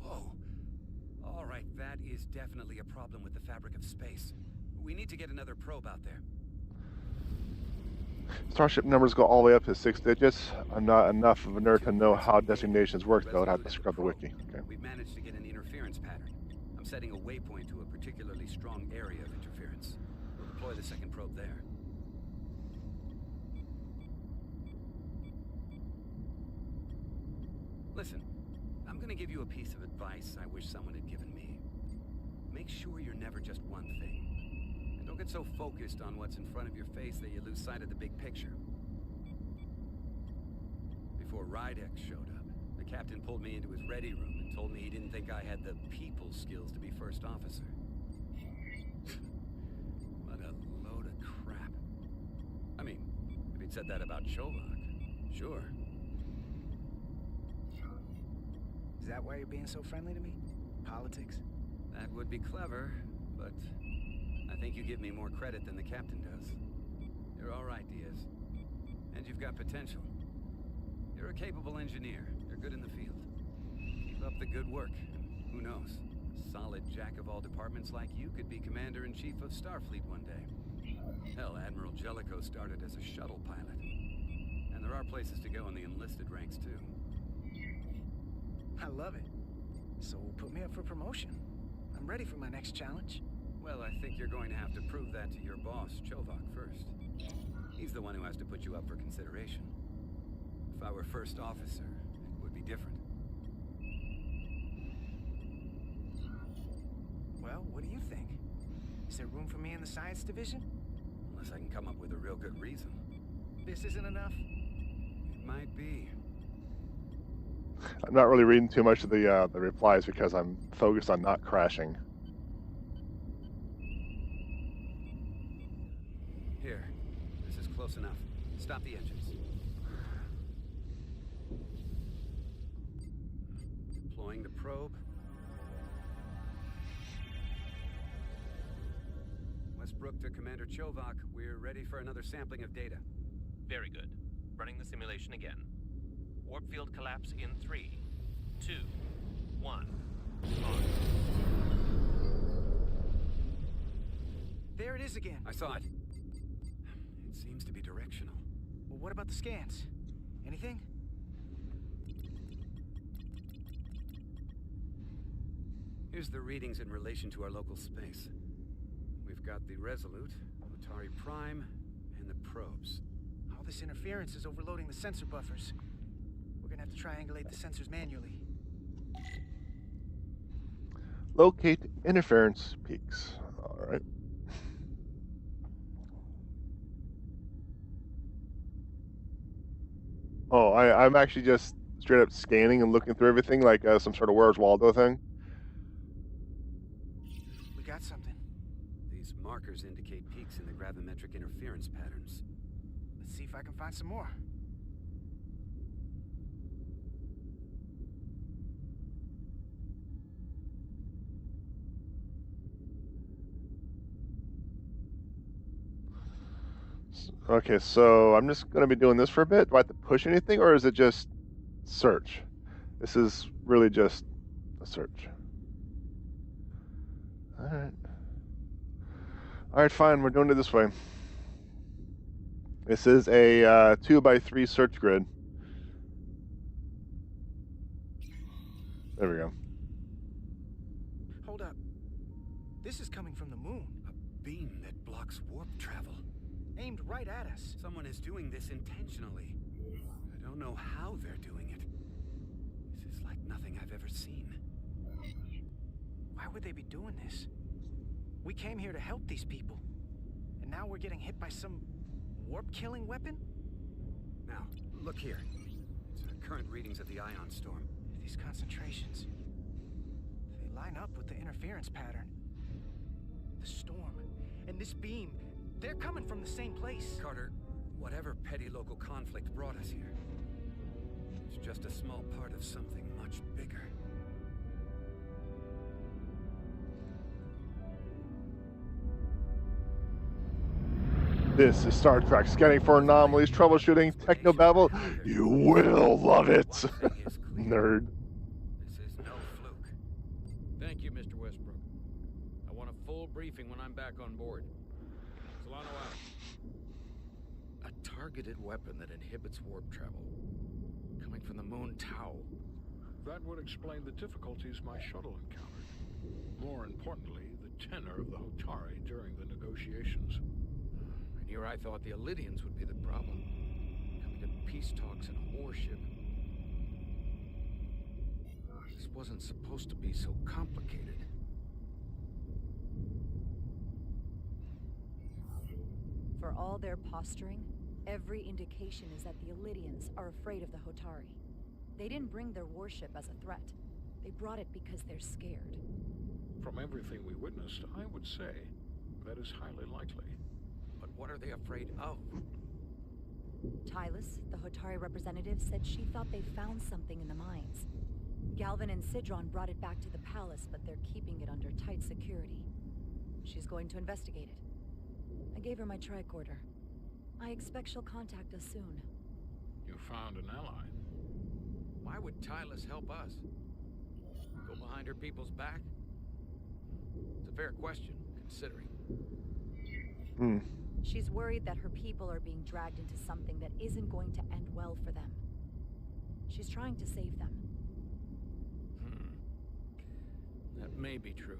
Whoa. All right, that is definitely a problem with the fabric of space. We need to get another probe out there. Starship numbers go all the way up to 6 digits. I'm not enough of a nerd to know how designations work, though. I'd have to scrub the wiki. Okay. We've managed to get an interference pattern. I'm setting a waypoint to a particularly strong area of interference. We'll deploy the second probe there. Listen, I'm gonna give you a piece of advice I wish someone had given me. Make sure you're never just one thing. And don't get so focused on what's in front of your face that you lose sight of the big picture. Before Rydek showed up, the captain pulled me into his ready room and told me he didn't think I had the people skills to be first officer. What a load of crap. I mean, if he'd said that about Chovak, sure. Is that why you're being so friendly to me? Politics? That would be clever, but I think you give me more credit than the captain does. You're all right, Diaz. And you've got potential. You're a capable engineer. You're good in the field. Keep up the good work. And who knows? A solid jack of all departments like you could be Commander-in-Chief of Starfleet one day. Hell, Admiral Jellicoe started as a shuttle pilot. And there are places to go in the enlisted ranks, too. I love it. So put me up for promotion. I'm ready for my next challenge. Well, I think you're going to have to prove that to your boss, Chovak, first. He's the one who has to put you up for consideration. If I were first officer, it would be different. Well, what do you think? Is there room for me in the science division? Unless I can come up with a real good reason. This isn't enough? It might be. I'm not really reading too much of the replies because I'm focused on not crashing. Here. This is close enough. Stop the engines. Deploying the probe. Westbrook to Commander Chovak. We're ready for another sampling of data. Very good. Running the simulation again. Warp field collapse in 3, 2, 1. On. There it is again. I saw it. It seems to be directional. Well, what about the scans? Anything? Here's the readings in relation to our local space. We've got the Resolute, Otari Prime, and the probes. All this interference is overloading the sensor buffers. We're gonna have to triangulate the sensors manually. Locate interference peaks. All right. Oh, I'm actually just straight up scanning and looking through everything like some sort of Where's Waldo thing. We got something. These markers indicate peaks in the gravimetric interference patterns. Let's see if I can find some more. Okay, so I'm just going to be doing this for a bit. Do I have to push anything, or is it just search? This is really just a search. Alright. Alright, fine. We're doing it this way. This is a 2x3 search grid. There we go. Hold up. This is coming from the moon. A beam that blocks warp travel. Aimed right at us. Someone is doing this intentionally. I don't know how they're doing it. This is like nothing I've ever seen. Why would they be doing this? We came here to help these people. And now we're getting hit by some warp-killing weapon? Now, look here. It's our current readings of the ion storm. These concentrations. They line up with the interference pattern. The storm. And this beam. They're coming from the same place. Carter, whatever petty local conflict brought us here, it's just a small part of something much bigger. This is Star Trek, scanning for anomalies, troubleshooting, technobabble. You will love it, nerd. This is no fluke. Thank you, Mr. Westbrook. I want a full briefing when I'm back on board. Solano out. A targeted weapon that inhibits warp travel. Coming from the moon Tau. That would explain the difficulties my shuttle encountered. More importantly, the tenor of the Hotari during the negotiations. And here I thought the Illidians would be the problem. Coming to peace talks in a warship. This wasn't supposed to be so complicated. For all their posturing, every indication is that the Illidians are afraid of the Hotari. They didn't bring their warship as a threat. They brought it because they're scared. From everything we witnessed, I would say that is highly likely. But what are they afraid of? Tylus, the Hotari representative, said she thought they found something in the mines. Galvin and Sidron brought it back to the palace, but they're keeping it under tight security. She's going to investigate it. I gave her my tricorder. I expect she'll contact us soon. You found an ally. Why would Tylus help us? Go behind her people's back? It's a fair question, considering. She's worried that her people are being dragged into something that isn't going to end well for them. She's trying to save them. That may be true.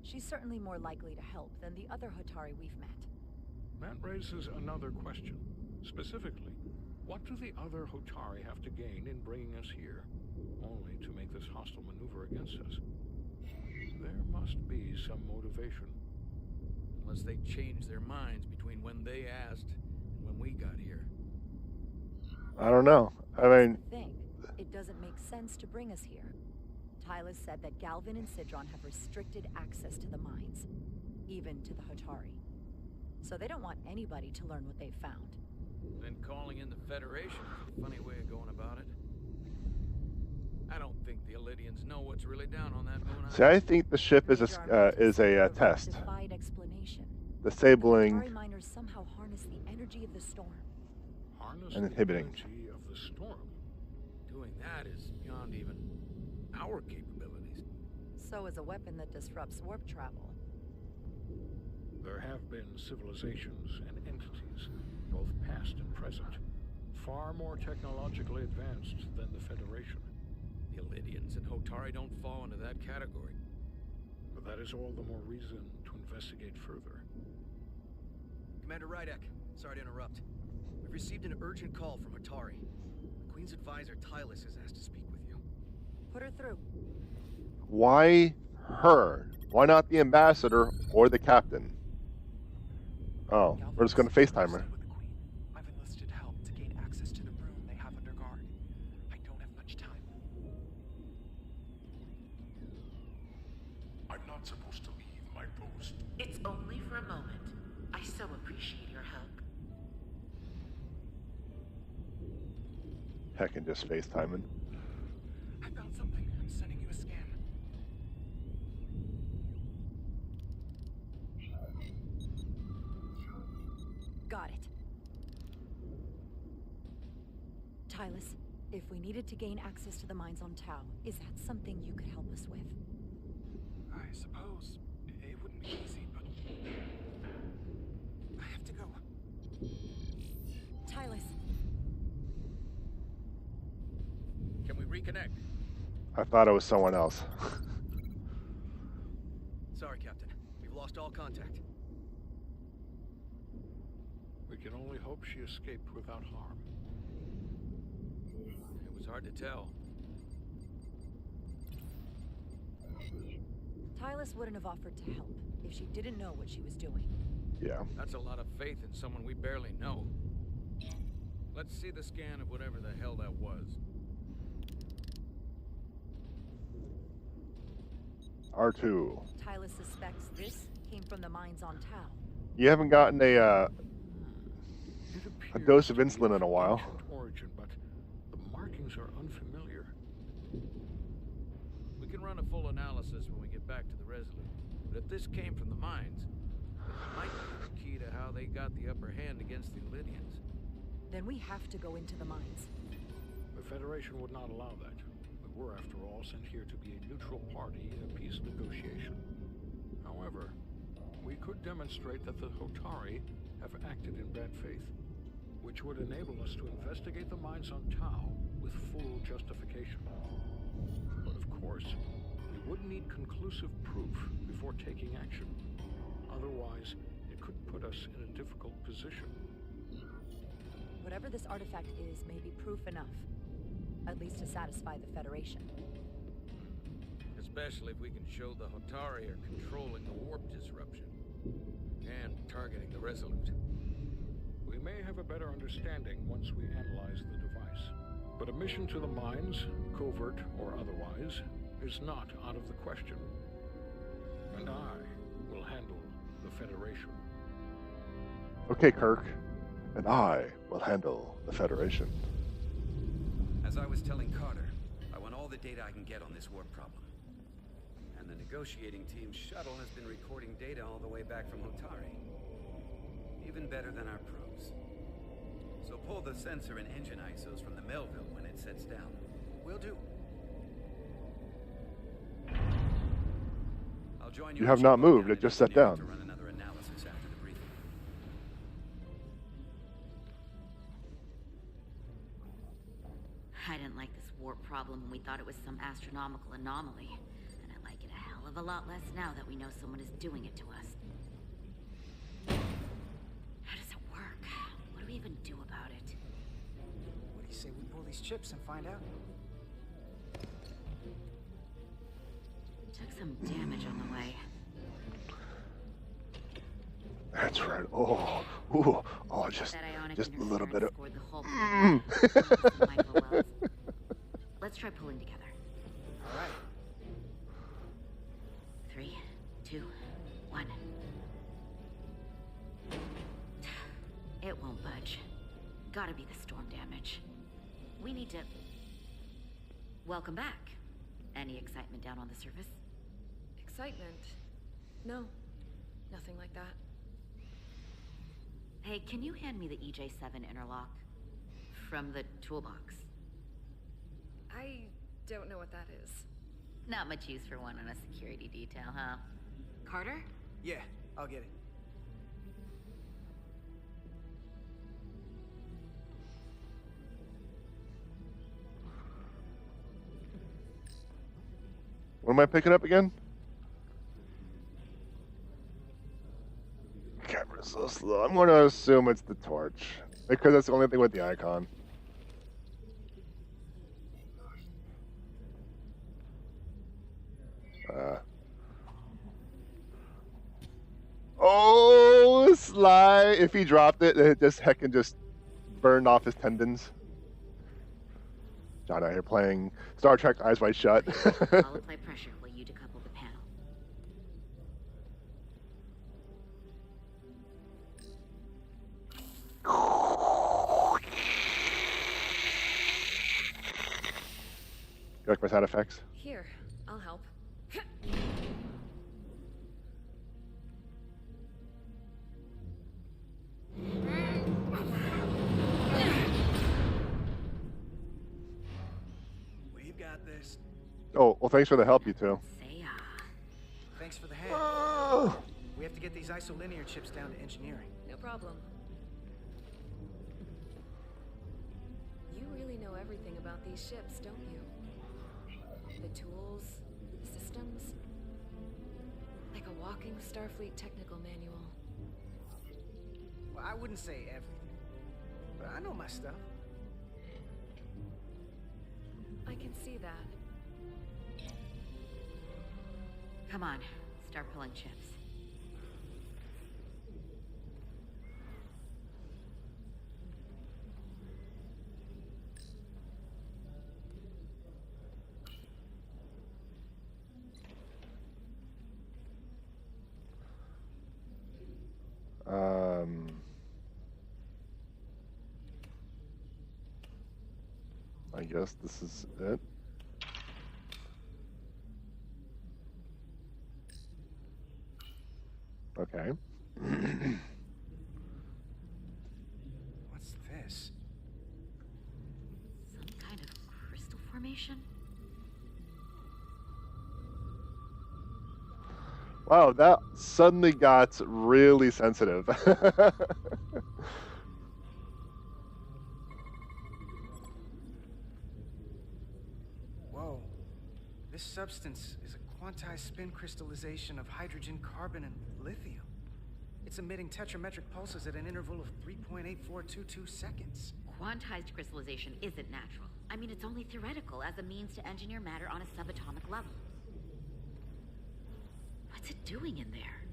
She's certainly more likely to help than the other Hotari we've met. That raises another question. Specifically, what do the other Hotari have to gain in bringing us here, only to make this hostile maneuver against us? There must be some motivation. Unless they changed their minds between when they asked and when we got here. I don't know. I mean... It doesn't make sense to bring us here. Tylus said that Galvin and Sidron have restricted access to the mines, even to the Hotari. So they don't want anybody to learn what they've found. Then calling in the Federation is a funny way of going about it. I don't think the Illidians know what's really down on that moon. See, I think the ship is a test. Disabling The miners somehow harness the energy of the storm. Harness and inhibiting. the energy of the storm. Doing that is beyond even our capabilities. So is a weapon that disrupts warp travel. There have been civilizations and entities, both past and present, far more technologically advanced than the Federation. The Illidians and Hotari don't fall into that category. But that is all the more reason to investigate further. Commander Rydek, sorry to interrupt. We've received an urgent call from Hotari. The Queen's advisor, Tylus, has asked to speak with you. Put her through. Why her? Why not the ambassador or the captain? Oh, we're just going to FaceTime her. I've enlisted help to gain access to the room they have under guard. I don't have much time. I'm not supposed to leave my post. It's only for a moment. I so appreciate your help. Heckin' just FaceTiming. I found something. I'm sending you a scan. Got it. Tyler, if we needed to gain access to the mines on Tau, is that something you could help us with? I suppose it wouldn't be easy, but I have to go. Tyler. Can we reconnect? I thought it was someone else. Sorry, Captain. We've lost all contact. We can only hope she escaped without harm. It was hard to tell. Tyler wouldn't have offered to help if she didn't know what she was doing. Yeah. That's a lot of faith in someone we barely know. Let's see the scan of whatever the hell that was. R2. Tyler suspects this came from the mines on Tau. You haven't gotten a dose of insulin in a while. Origin, but the markings are unfamiliar. We can run a full analysis when we get back to the Resolute. But if this came from the mines, it might be the key to how they got the upper hand against the Lydians. Then we have to go into the mines. The Federation would not allow that. We were, after all, sent here to be a neutral party in a peace negotiation. However, we could demonstrate that the Hotari have acted in bad faith, which would enable us to investigate the mines on Tau with full justification. But of course, we would need conclusive proof before taking action. Otherwise, it could put us in a difficult position. Whatever this artifact is may be proof enough. At least to satisfy the Federation. Especially if we can show the Hotari are controlling the warp disruption. And targeting the Resolute. We may have a better understanding once we analyze the device. But a mission to the mines, covert or otherwise, is not out of the question. And I will handle the Federation. Okay, Kirk. And I will handle the Federation. As I was telling Carter, I want all the data I can get on this warp problem. And the negotiating team's shuttle has been recording data all the way back from Hotari. Even better than our probes. So pull the sensor and engine ISOs from the Melville when it sets down. Will do. I'll join You have not moved, it just sat down. To run another analysis after the briefing. I didn't like this warp problem when we thought it was some astronomical anomaly. And I like it a hell of a lot less now that we know someone is doing it to us. How does it work? What do we even do about it? What do you say we pull these chips and find out? Took some damage on the way. That's right. Oh, ooh, oh, just a little bit of. Let's try pulling together. All right. 3, 2, 1. It won't budge. Gotta be the storm damage. We need to. Welcome back. Any excitement down on the surface? Excitement? No. Nothing like that. Hey, can you hand me the EJ7 interlock? From the toolbox. I don't know what that is. Not much use for one on a security detail, huh? Carter? Yeah, I'll get it. What am I picking up again? Camera's so slow. I'm going to assume it's the torch. Because that's the only thing with the icon. Oh, Sly. If he dropped it, it just heckin' just burned off his tendons. John out here playing Star Trek Eyes Wide Shut. I'll apply pressure while you decouple the panel. like my sound effects? Here, I'll help. We've got this. Oh, well, thanks for the help, you two. Thanks for the hand. We have to get these isolinear chips down to engineering. No problem. You really know everything about these ships, don't you? The tools, the systems. Like a walking Starfleet technical manual. Well, I wouldn't say everything, but I know my stuff. I can see that. Come on, start pulling chips. I guess this is it. Okay. What's this? Some kind of crystal formation? Wow, that suddenly got really sensitive. Whoa. This substance is a quantized spin crystallization of hydrogen, carbon, and lithium. It's emitting tetrametric pulses at an interval of 3.8422 seconds. Quantized crystallization isn't natural. I mean, it's only theoretical as a means to engineer matter on a subatomic level. What's it doing in there?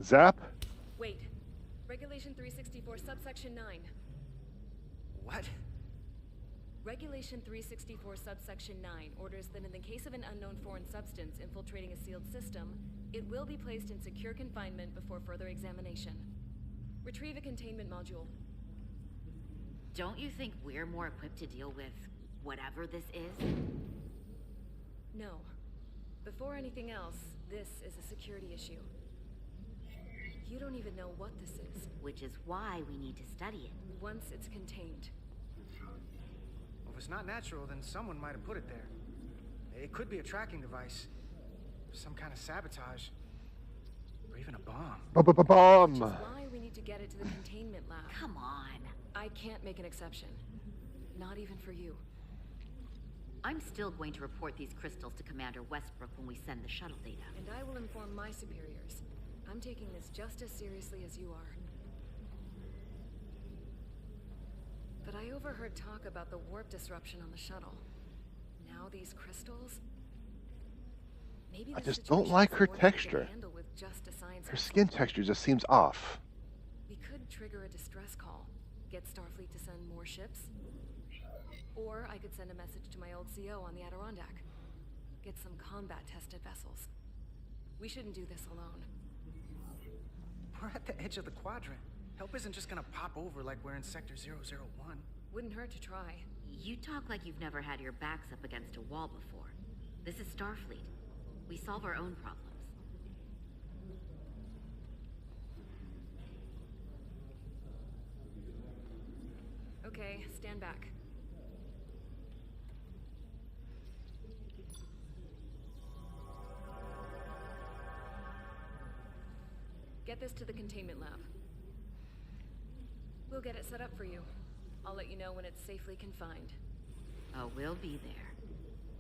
Zap? Wait. Regulation 364, subsection 9. What? Regulation 364, subsection 9 orders that in the case of an unknown foreign substance infiltrating a sealed system, it will be placed in secure confinement before further examination. Retrieve a containment module. Don't you think we're more equipped to deal with whatever this is? No. Before anything else, this is a security issue. You don't even know what this is. Which is why we need to study it. Once it's contained. Well, if it's not natural, then someone might have put it there. It could be a tracking device. Some kind of sabotage. Or even a bomb. Bomb! Which is why we need to get it to the containment lab. Come on. I can't make an exception. Not even for you. I'm still going to report these crystals to Commander Westbrook when we send the shuttle data. And I will inform my superiors. I'm taking this just as seriously as you are. But I overheard talk about the warp disruption on the shuttle. Now these crystals? Maybe I just don't like her texture. Her skin texture just seems off. We could trigger a distress call. Get Starfleet to send more ships. Or I could send a message to my old CO on the Adirondack. Get some combat-tested vessels. We shouldn't do this alone. We're at the edge of the quadrant. Help isn't just gonna pop over like we're in Sector 001. Wouldn't hurt to try. You talk like you've never had your backs up against a wall before. This is Starfleet. We solve our own problems. Okay, stand back. Get this to the containment lab. We'll get it set up for you. I'll let you know when it's safely confined. Oh, we'll be there.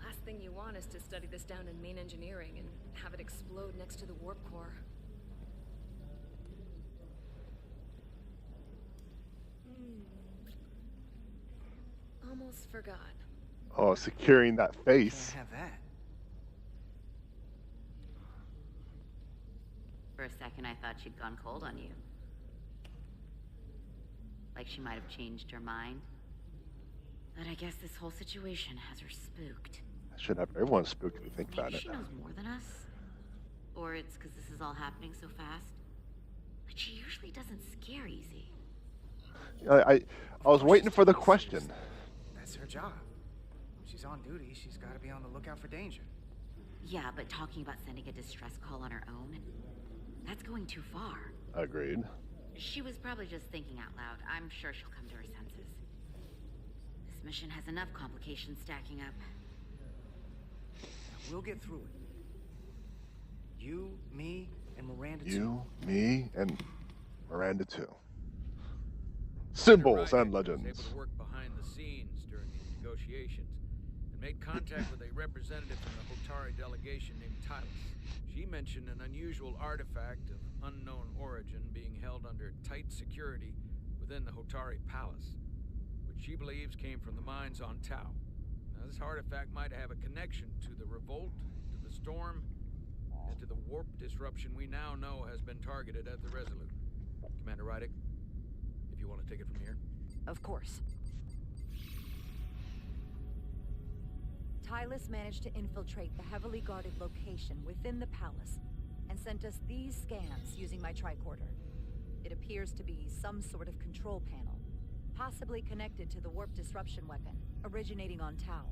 Last thing you want is to study this down in main engineering and have it explode next to the warp core. Almost forgot. Oh, securing that face. Can't have that. For a second, I thought she'd gone cold on you. Like she might have changed her mind. But I guess this whole situation has her spooked. That should have everyone spooked if you think about Maybe it. she knows more than us? Or it's because this is all happening so fast? but she usually doesn't scare easy. I was waiting for the question. That's her job. She's on duty. She's got to be on the lookout for danger. Yeah, but talking about sending a distress call on her own, that's going too far. Agreed. She was probably just thinking out loud. I'm sure she'll come to her senses. This mission has enough complications stacking up. We'll get through it. You, me, and Miranda too. You, me, and Miranda too. Symbols and legends. Was able to work behind the scenes during these negotiations and made contact with a representative from the Hotari delegation named Tyler. She mentioned an unusual artifact of unknown origin being held under tight security within the Hotari Palace, which she believes came from the mines on Tau. Now, this artifact might have a connection to the revolt, to the storm, and to the warp disruption we now know has been targeted at the Resolute. Commander Rydick, if you want to take it from here. Of course. Tylus managed to infiltrate the heavily guarded location within the palace and sent us these scans using my tricorder. It appears to be some sort of control panel, possibly connected to the warp disruption weapon originating on Tau.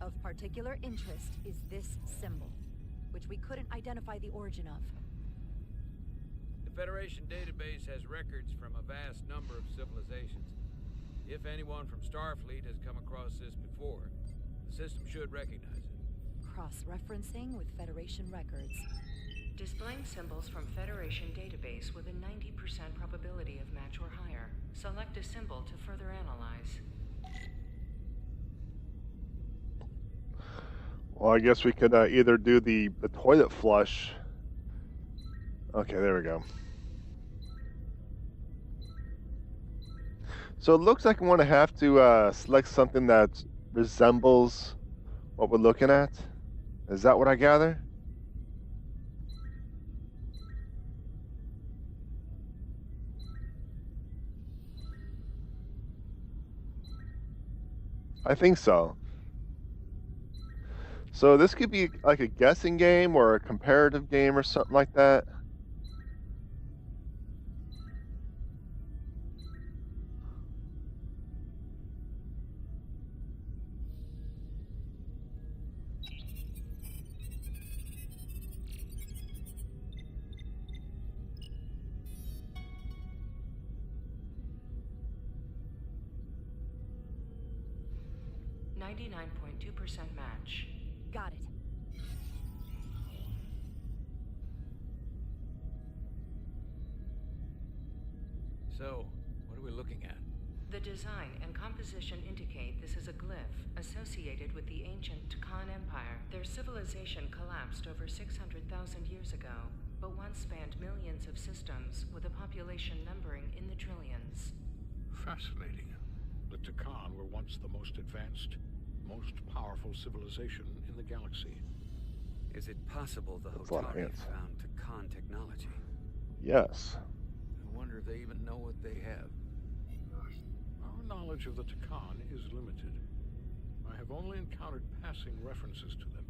Of particular interest is this symbol, which we couldn't identify the origin of. The Federation database has records from a vast number of civilizations. If anyone from Starfleet has come across this before, the system should recognize it. Cross-referencing with Federation records. Displaying symbols from Federation database with a 90% probability of match or higher. Select a symbol to further analyze. Well, I guess we could either do the toilet flush. Okay, there we go. So it looks like we want to have to select something that resembles what we're looking at. Is that what I gather? I think so. So this could be like a guessing game or a comparative game or something like that. Match. Got it. So, what are we looking at? The design and composition indicate this is a glyph associated with the ancient Khan Empire. Their civilization collapsed over 600,000 years ago, but once spanned millions of systems with a population numbering in the trillions. Fascinating. The Takan were once the most advanced, most powerful civilization in the galaxy. Is it possible the Hotari found Takan technology? Yes. I wonder if they even know what they have. Our knowledge of the Takan is limited. I have only encountered passing references to them.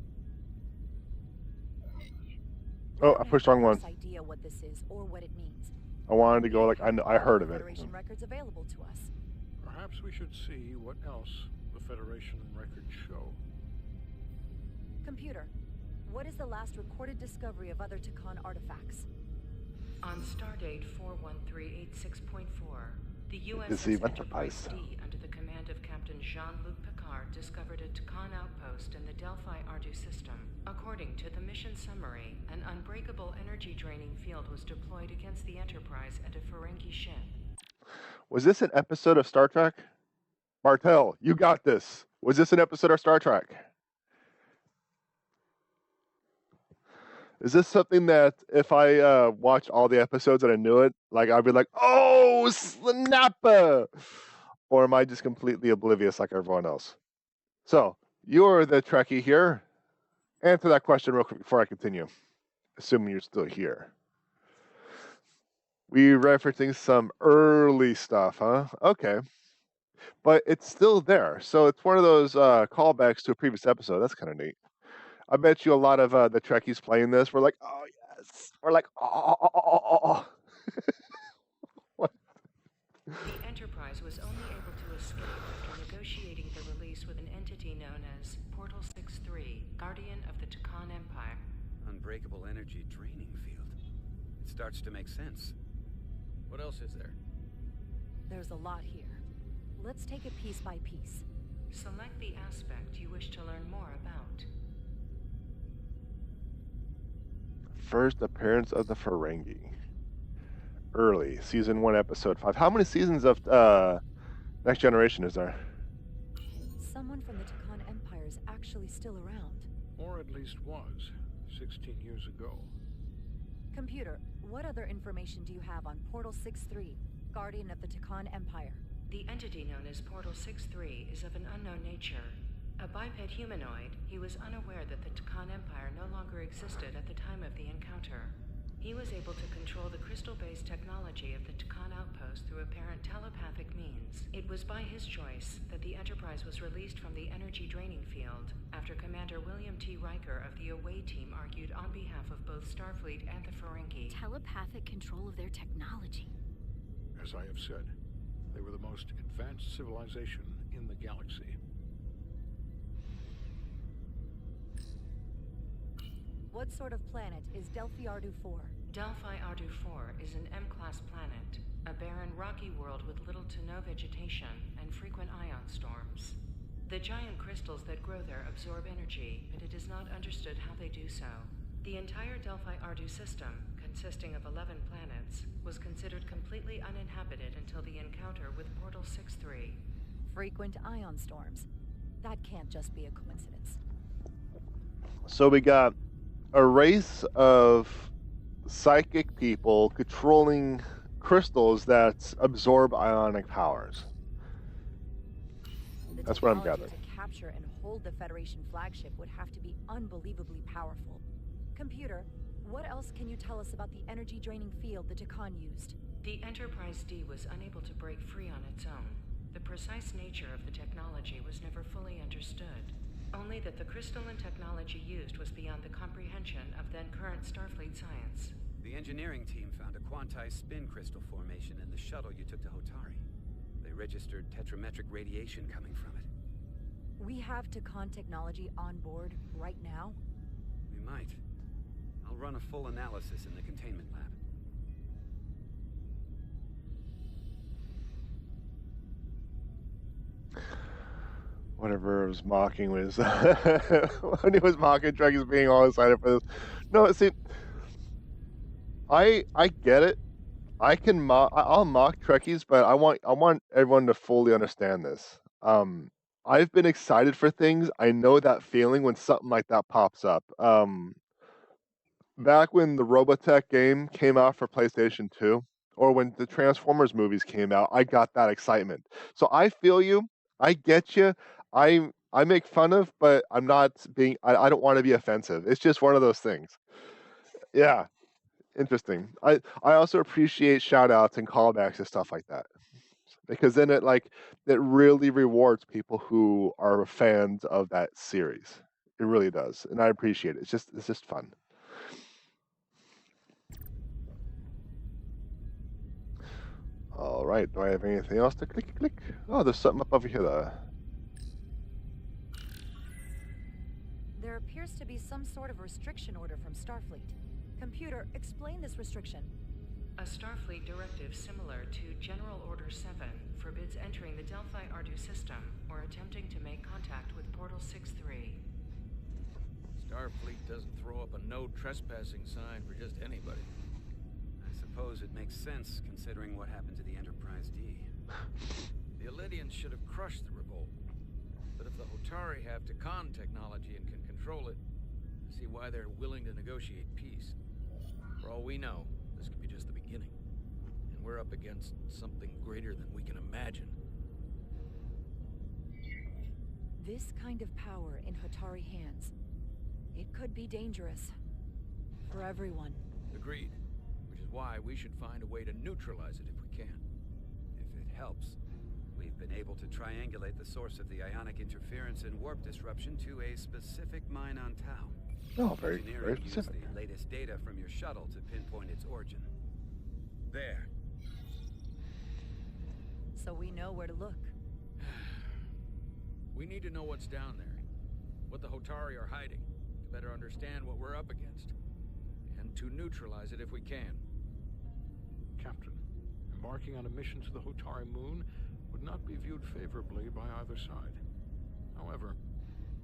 Oh, I pushed the wrong one. Idea what this is or what it means. I wanted to go like I heard of it. Federation records available to us. Perhaps we should see what else the Federation records show. Computer, what is the last recorded discovery of other Takan artifacts? On stardate 41386.4, the USS Enterprise D, under the command of Captain Jean-Luc Picard, discovered a Takan outpost in the Delphi Ardu system. According to the mission summary, an unbreakable energy-draining field was deployed against the Enterprise and a Ferengi ship. Was this an episode of Star Trek? Martel, you got this. Was this an episode of Star Trek? Is this something that if I watched all the episodes and I knew it, like I'd be like, oh, snapper? Or am I just completely oblivious like everyone else? So, you're the Trekkie here. Answer that question real quick before I continue, assuming you're still here. We referencing some early stuff, huh? Okay. But it's still there. So it's one of those callbacks to a previous episode. That's kind of neat. I bet you a lot of the Trekkies playing this were like, oh, yes. Or like, oh. The Enterprise was only able to escape after negotiating the release with an entity known as Portal 6-3, Guardian of the Takan Empire. Unbreakable energy draining field. It starts to make sense. What else is there? There's a lot here. Let's take it piece by piece. Select the aspect you wish to learn more about. First appearance of the Ferengi. Early, season 1, episode 5. How many seasons of Next Generation is there? Someone from the Takan Empire is actually still around. Or at least was, 16 years ago. Computer, what other information do you have on Portal 6-3, Guardian of the Takan Empire? The entity known as Portal 6-3 is of an unknown nature. A biped humanoid, he was unaware that the Takan Empire no longer existed at the time of the encounter. He was able to control the crystal-based technology of the Takan outpost through apparent telepathic means. It was by his choice that the Enterprise was released from the energy draining field after Commander William T. Riker of the Away team argued on behalf of both Starfleet and the Ferengi. Telepathic control of their technology. As I have said, they were the most advanced civilization in the galaxy. What sort of planet is Delphi Ardu 4? Delphi Ardu 4 is an M-class planet, a barren rocky world with little to no vegetation and frequent ion storms. The giant crystals that grow there absorb energy, but it is not understood how they do so. The entire Delphi Ardu system, consisting of 11 planets, was considered completely uninhabited until the encounter with Portal 6-3. Frequent ion storms. That can't just be a coincidence. So we got a race of psychic people controlling crystals that absorb ionic powers. That's what I'm gathering. To capture and hold the Federation flagship would have to be unbelievably powerful. Computer, what else can you tell us about the energy draining field the Takan used? The Enterprise D was unable to break free on its own. The precise nature of the technology was never fully understood. Only that the crystalline technology used was beyond the comprehension of then-current Starfleet science. The engineering team found a quantized spin crystal formation in the shuttle you took to Hotari. They registered tetrametric radiation coming from it. We have Takan technology on board right now? We might. I'll run a full analysis in the containment lab. Whatever was mocking was when he was mocking Trekkies being all excited for this. No, see, I get it. I'll mock Trekkies, but I want everyone to fully understand this. I've been excited for things. I know that feeling when something like that pops up. Back when the Robotech game came out for PlayStation 2, or when the Transformers movies came out, I got that excitement. So I feel you. I get you. I make fun of, but I'm not being. I don't want to be offensive. It's just one of those things. Yeah, interesting. I also appreciate shout outs and callbacks and stuff like that, because then it really rewards people who are fans of that series. It really does, and I appreciate it. It's just fun. All right. Do I have anything else to click? Oh, there's something up over here though. There appears to be some sort of restriction order from Starfleet. Computer, explain this restriction. A Starfleet directive similar to General Order 7 forbids entering the Delphi Ardu system or attempting to make contact with Portal 6-3. Starfleet doesn't throw up a no trespassing sign for just anybody. I suppose it makes sense considering what happened to the Enterprise D. The Elydians should have crushed the revolt. But if the Hotari have Takan technology and can control it, I see why they're willing to negotiate peace. For all we know, this could be just the beginning. And we're up against something greater than we can imagine. This kind of power in Hotari hands, it could be dangerous. For everyone. Agreed. Which is why we should find a way to neutralize it if we can. If it helps. We've been able to triangulate the source of the ionic interference and warp disruption to a specific mine on Tau. Oh, very specific. Used the latest data from your shuttle to pinpoint its origin. There. So we know where to look. We need to know what's down there, what the Hotari are hiding, to better understand what we're up against, and to neutralize it if we can. Captain, embarking on a mission to the Hotari moon would not be viewed favorably by either side. However,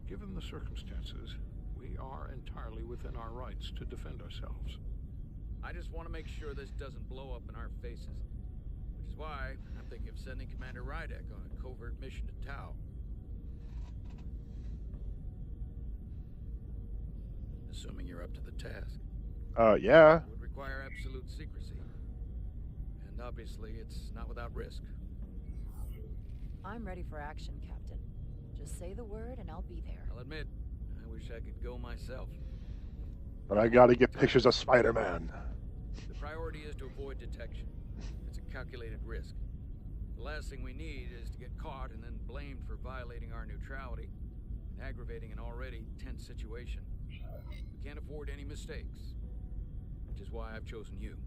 given the circumstances, we are entirely within our rights to defend ourselves. I just want to make sure this doesn't blow up in our faces, which is why I'm thinking of sending Commander Rydek on a covert mission to Tau. Assuming you're up to the task. Yeah. It would require absolute secrecy. And obviously, it's not without risk. I'm ready for action, Captain. Just say the word and I'll be there. I'll admit, I wish I could go myself. But I gotta get pictures of Spider-Man. The priority is to avoid detection. It's a calculated risk. The last thing we need is to get caught and then blamed for violating our neutrality and aggravating an already tense situation. We can't afford any mistakes, which is why I've chosen you.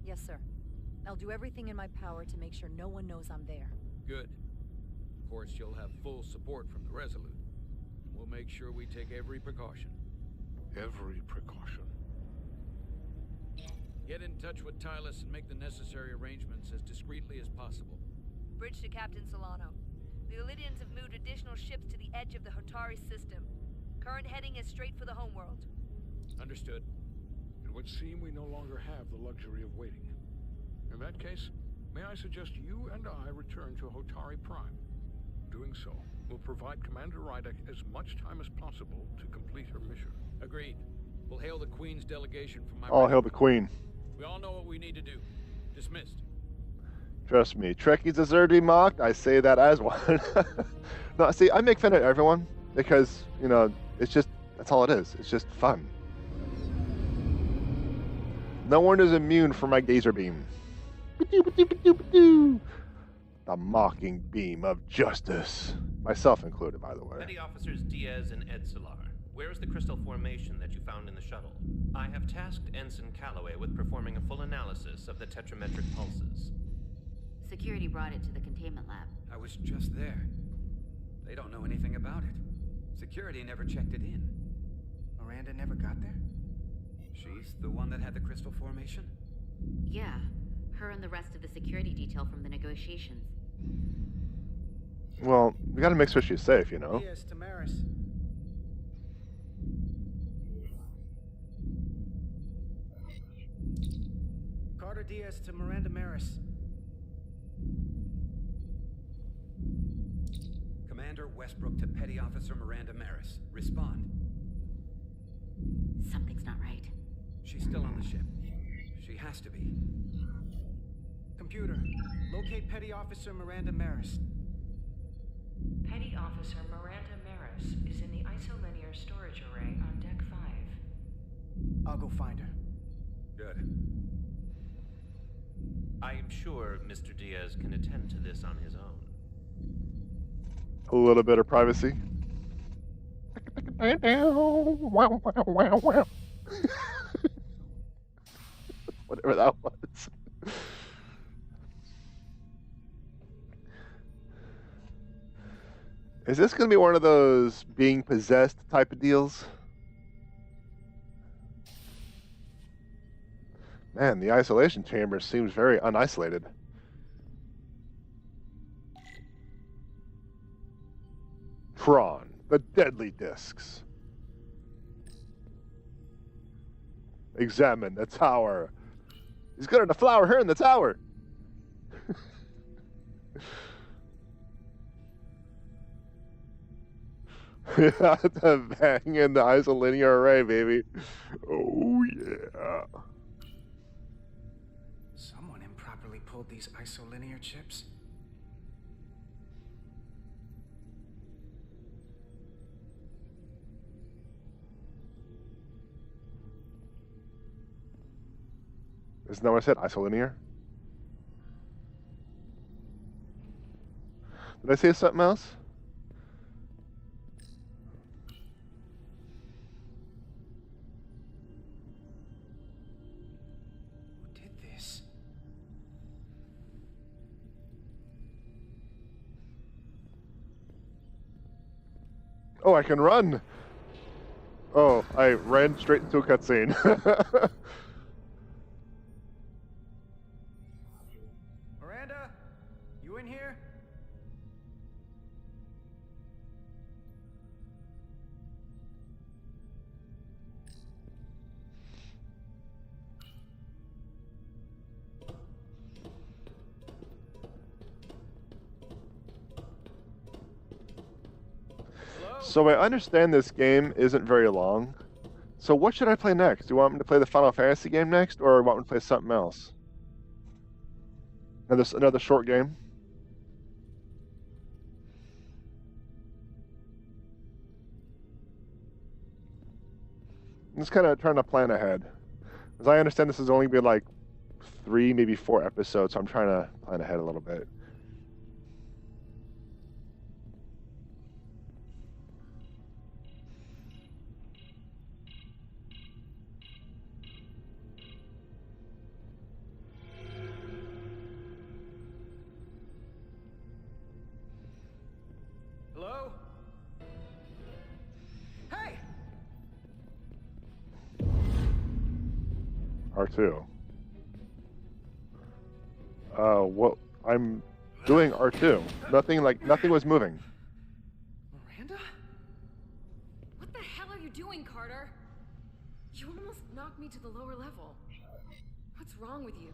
Yes, sir. I'll do everything in my power to make sure no one knows I'm there. Good. Of course, you'll have full support from the Resolute. We'll make sure we take every precaution. Every precaution. Get in touch with Tylus and make the necessary arrangements as discreetly as possible. Bridge to Captain Solano. The Illidians have moved additional ships to the edge of the Hotari system. Current heading is straight for the homeworld. Understood. It would seem we no longer have the luxury of waiting. In that case, may I suggest you and I return to Hotari Prime. Doing so will provide Commander Rydek as much time as possible to complete her mission. Agreed. We'll hail the Queen's delegation from my... All hail the Queen. We all know what we need to do. Dismissed. Trust me, Trekkies deserve to be mocked. I say that as one. No, see, I make fun of everyone because, you know, it's just, that's all it is. It's just fun. No one is immune from my gazer beam. The mocking beam of justice. Myself included, by the way. Petty Officers Diaz and Edsolar, where is the crystal formation that you found in the shuttle? I have tasked Ensign Calloway with performing a full analysis of the tetrametric pulses. Security brought it to the containment lab. I was just there. They don't know anything about it. Security never checked it in. Miranda never got there? She's the one that had the crystal formation? Yeah, her and the rest of the security detail from the negotiations. Well, we gotta make sure she's safe, you know? Yes, Tamaris. Carter Diaz to Miranda Maris. Commander Westbrook to Petty Officer Miranda Maris. Respond. Something's not right. She's still on the ship. She has to be. Computer, locate Petty Officer Miranda Maris. Petty Officer Miranda Maris is in the isolinear storage array on Deck 5. I'll go find her. Good. I am sure Mr. Diaz can attend to this on his own. A little bit of privacy. Whatever that was. Is this going to be one of those being possessed type of deals? Man, the isolation chamber seems very unisolated. Tron, the deadly discs. Examine the tower. He's got a flower here in the tower. Yeah, the bang in the isolinear array, baby. Oh, yeah. Someone improperly pulled these isolinear chips. Isn't that what I said? Isolinear? Did I say something else? Oh, I can run! Oh, I ran straight into a cutscene. Miranda, you in here? So I understand this game isn't very long. So what should I play next? Do you want me to play the Final Fantasy game next, or want me to play something else? Another short game? I'm just kind of trying to plan ahead. As I understand, this is only be like 3, maybe 4 episodes, so I'm trying to plan ahead a little bit. Hello? Hey! R2. What? I'm doing R2. Nothing was moving. Miranda? What the hell are you doing, Carter? You almost knocked me to the lower level. What's wrong with you?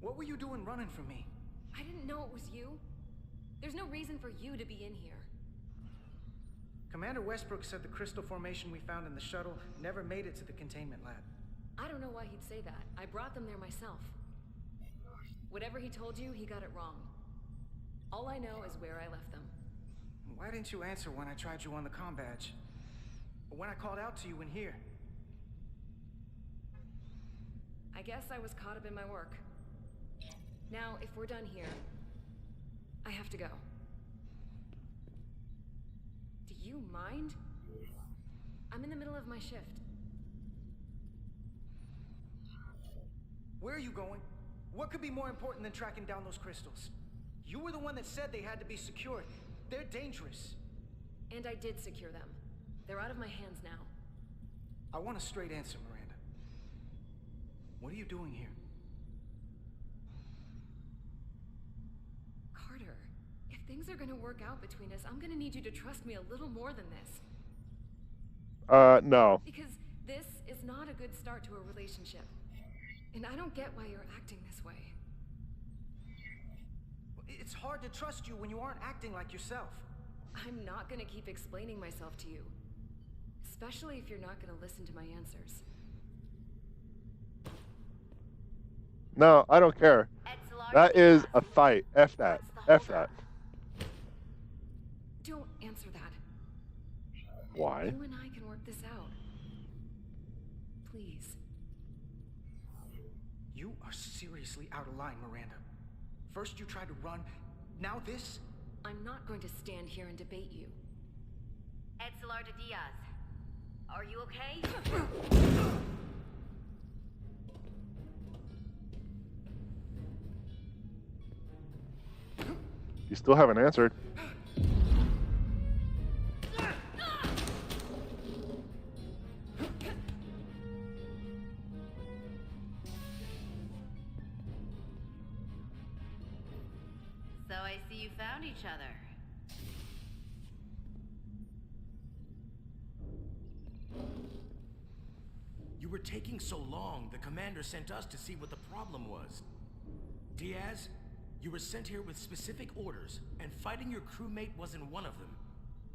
What were you doing running from me? I didn't know it was you. There's no reason for you to be in here. Commander Westbrook said the crystal formation we found in the shuttle never made it to the containment lab. I don't know why he'd say that. I brought them there myself. Whatever he told you, he got it wrong. All I know is where I left them. Why didn't you answer when I tried you on the comm badge? Or when I called out to you in here? I guess I was caught up in my work. Now, if we're done here, I have to go. Do you mind? I'm in the middle of my shift. Where are you going? What could be more important than tracking down those crystals? You were the one that said they had to be secured. They're dangerous. And I did secure them. They're out of my hands now. I want a straight answer, Miranda. What are you doing here? Carter, if things are gonna work out between us, I'm gonna need you to trust me a little more than this. No. Because this is not a good start to a relationship. And I don't get why you're acting this way. It's hard to trust you when you aren't acting like yourself. I'm not gonna keep explaining myself to you. Especially if you're not gonna listen to my answers. No, I don't care. That is a fight. F that. F that. Don't answer that. Why? You and I can work this out. Please. You are seriously out of line, Miranda. First you tried to run, now this? I'm not going to stand here and debate you. Edcelardo Diaz, are you okay? You still haven't answered. So I see you found each other. You were taking so long, the commander sent us to see what the problem was. Diaz, you were sent here with specific orders, and fighting your crewmate wasn't one of them.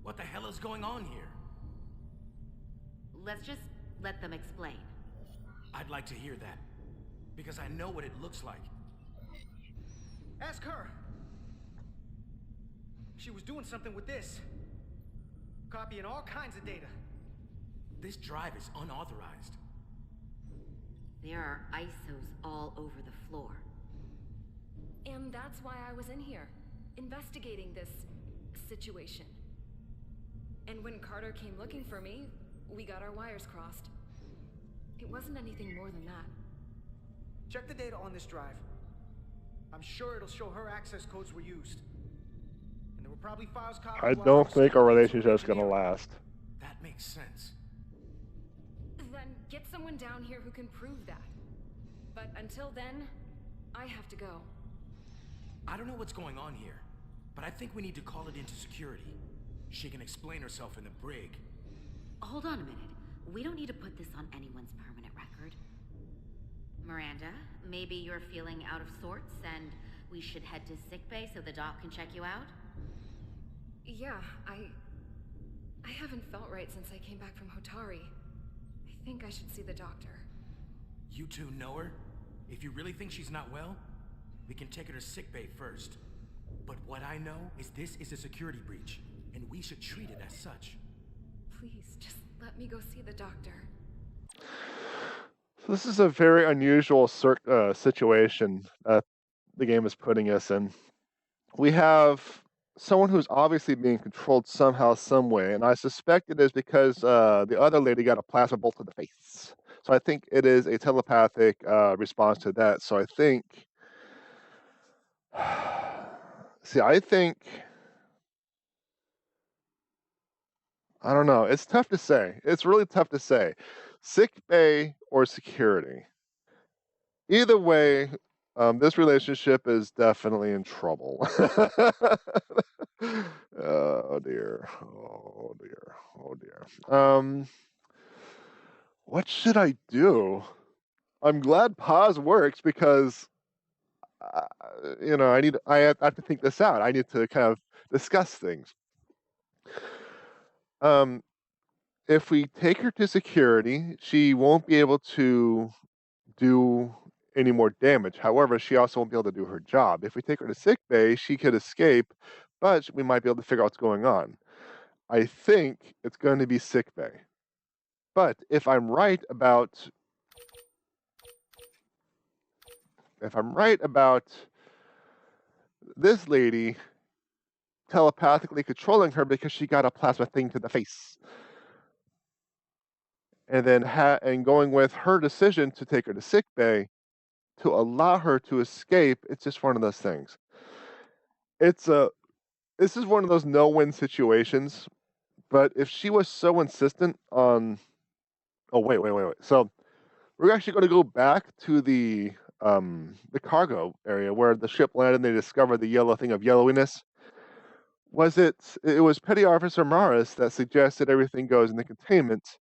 What the hell is going on here? Let's just let them explain. I'd like to hear that, because I know what it looks like. Ask her! She was doing something with this. Copying all kinds of data. This drive is unauthorized. There are ISOs all over the floor. And that's why I was in here, investigating this situation. And when Carter came looking for me, we got our wires crossed. It wasn't anything more than that. Check the data on this drive. I'm sure it'll show her access codes were used. And there were probably files copies I while don't I'm think our still relationship's gonna engineering. last. That makes sense. Then get someone down here who can prove that. But until then, I have to go. I don't know what's going on here, but I think we need to call it into security. She can explain herself in the brig. Hold on a minute. We don't need to put this on anyone's permanent record. Miranda, maybe you're feeling out of sorts and we should head to sickbay so the doc can check you out? Yeah, I haven't felt right since I came back from Hotari. I think I should see the doctor. You two know her? If you really think she's not well, we can take her to sickbay first. But what I know is this is a security breach, and we should treat it as such. Please, just let me go see the doctor. So this is a very unusual situation that the game is putting us in. We have someone who's obviously being controlled somehow, some way, and I suspect it is because the other lady got a plasma bolt to the face. So I think it is a telepathic response to that. So I think, I don't know. It's tough to say. It's really tough to say. Sick bay or security. Either way, this relationship is definitely in trouble. Oh dear. Oh dear. Oh dear. What should I do? I'm glad pause works because, I have to think this out. I need to kind of discuss things. If we take her to security, she won't be able to do any more damage. However, she also won't be able to do her job. If we take her to sick bay, she could escape, but we might be able to figure out what's going on. I think it's going to be sick bay. But if I'm right about this lady telepathically controlling her because she got a plasma thing to the face, and then going with her decision to take her to sick bay to allow her to escape, it's just one of those things. This is one of those no-win situations. But if she was so insistent on, wait. So we're actually going to go back to the cargo area where the ship landed and they discovered the yellow thing of yellowiness. It was Petty Officer Maris that suggested everything goes in the containment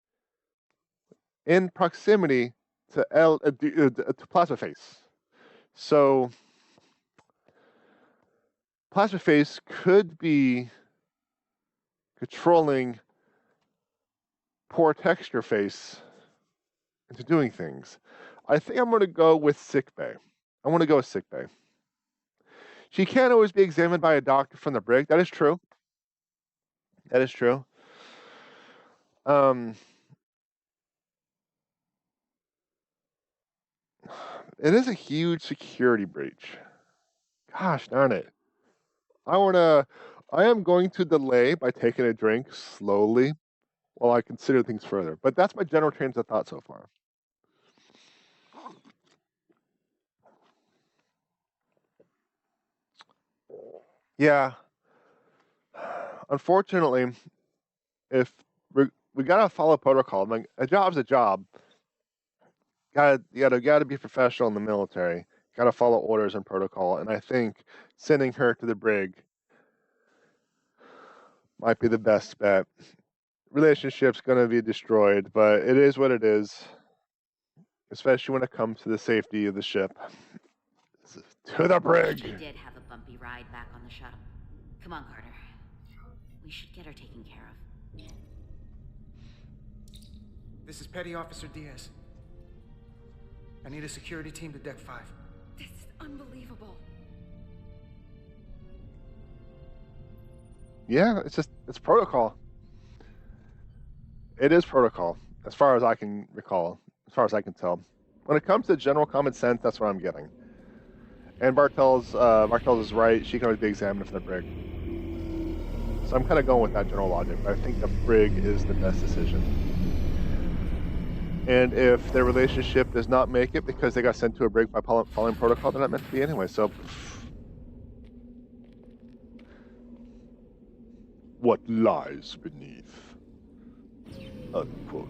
in proximity to Plasma Face. So Plasma Face could be controlling poor texture face into doing things. I think I'm going to go with sickbay. I want to go with sickbay. She can't always be examined by a doctor from the brig. That is true. That is true. It is a huge security breach. Gosh darn it. I am going to delay by taking a drink slowly while I consider things further. But that's my general trains of thought so far. Yeah. Unfortunately, if we gotta follow protocol. Like, a job's a job. Gotta be professional in the military. Gotta follow orders and protocol. And I think sending her to the brig might be the best bet. Relationship's gonna be destroyed, but it is what it is. Especially when it comes to the safety of the ship. To the brig. She did have a bumpy ride back on the shuttle. Come on, Carter. We should get her taken care of. This is Petty Officer Diaz. I need a security team to Deck 5. This is unbelievable. Yeah, it's protocol. It is protocol, as far as I can recall, as far as I can tell. When it comes to general common sense, that's what I'm getting. And Bartels is right. She can always be examined from the brig. So I'm kind of going with that general logic. But I think the brig is the best decision. And if their relationship does not make it because they got sent to a brig by following protocol, they're not meant to be anyway. So what lies beneath. Unquote.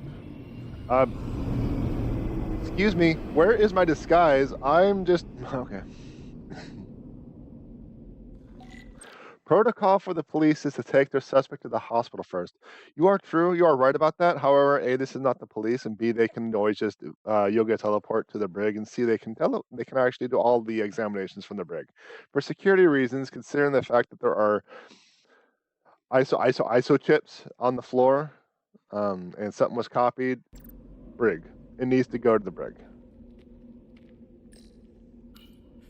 Excuse me, where is my disguise? I'm just... Okay. Protocol for the police is to take their suspect to the hospital first. You are true. You are right about that. However, A, this is not the police, and B, they can always just you'll get teleport to the brig, and C, they can actually do all the examinations from the brig. For security reasons, considering the fact that there are ISO chips on the floor, and something was copied, brig. It needs to go to the brig.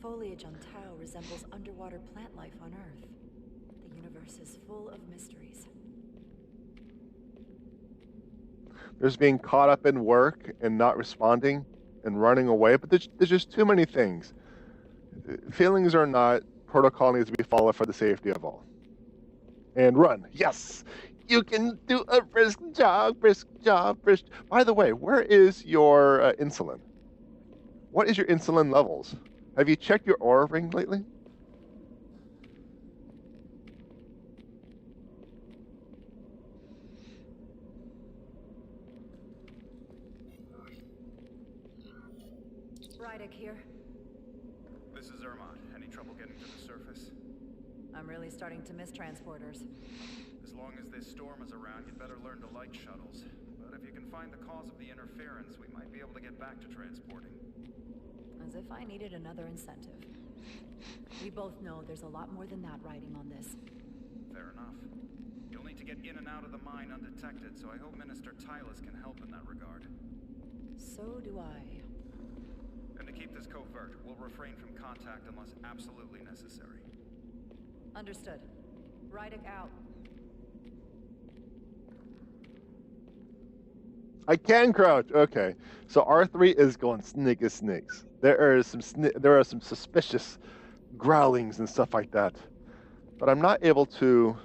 Foliage on Tau resembles underwater plant life on Earth. The universe is full of mysteries. There's being caught up in work and not responding and running away, but there's just too many things. Feelings or not, protocol needs to be followed for the safety of all. And run. Yes! You can do a brisk jog, brisk jog, brisk... By the way, where is your insulin? What is your insulin levels? Have you checked your aura ring lately? Rydick here. This is Ermont. Any trouble getting to the surface? I'm really starting to miss transporters. As long as this storm is around, you'd better learn to like shuttles. But if you can find the cause of the interference, we might be able to get back to transporting. As if I needed another incentive. We both know there's a lot more than that riding on this. Fair enough. You'll need to get in and out of the mine undetected, so I hope Minister Tylus can help in that regard. So do I. And to keep this covert, we'll refrain from contact unless absolutely necessary. Understood. Rydick out. I can crouch. Okay, so R3 is going snake as snakes. There are some suspicious growlings and stuff like that, but I'm not able to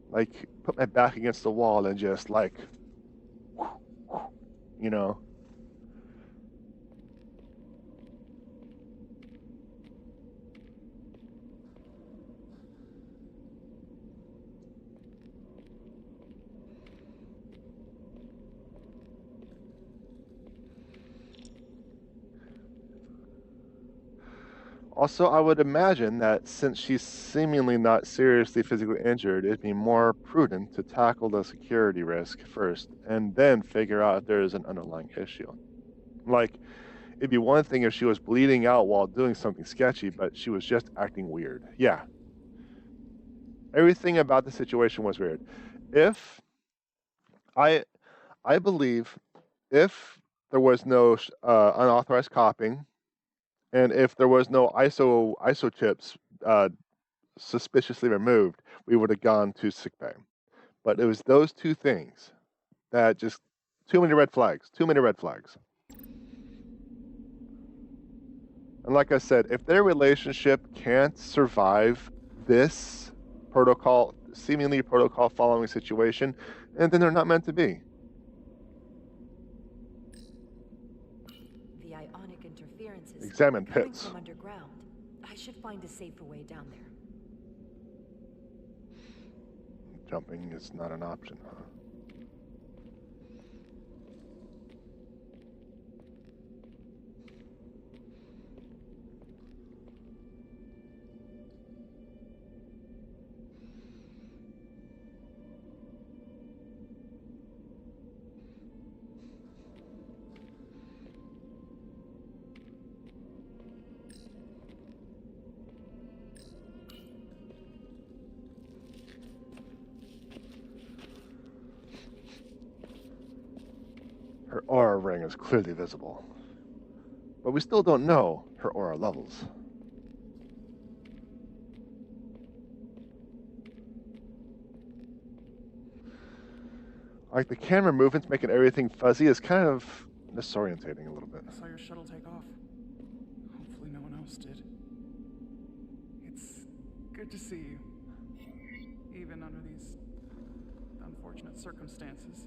like put my back against the wall and just like, you know. Also, I would imagine that since she's seemingly not seriously physically injured, it'd be more prudent to tackle the security risk first and then figure out if there is an underlying issue. Like, it'd be one thing if she was bleeding out while doing something sketchy, but she was just acting weird. Yeah. Everything about the situation was weird. If I believe if there was no unauthorized copying, and if there was no ISO chips suspiciously removed, we would have gone to sickbay. But it was those two things that just too many red flags. Too many red flags. And like I said, if their relationship can't survive this seemingly protocol following situation, and then they're not meant to be. Examine coming pits. From underground. I should find a safer way down there. Jumping is not an option, huh? Her aura ring is clearly visible, but we still don't know her aura levels. Like the camera movements making everything fuzzy is kind of disorientating a little bit. I saw your shuttle take off. Hopefully no one else did. It's good to see you, even under these unfortunate circumstances.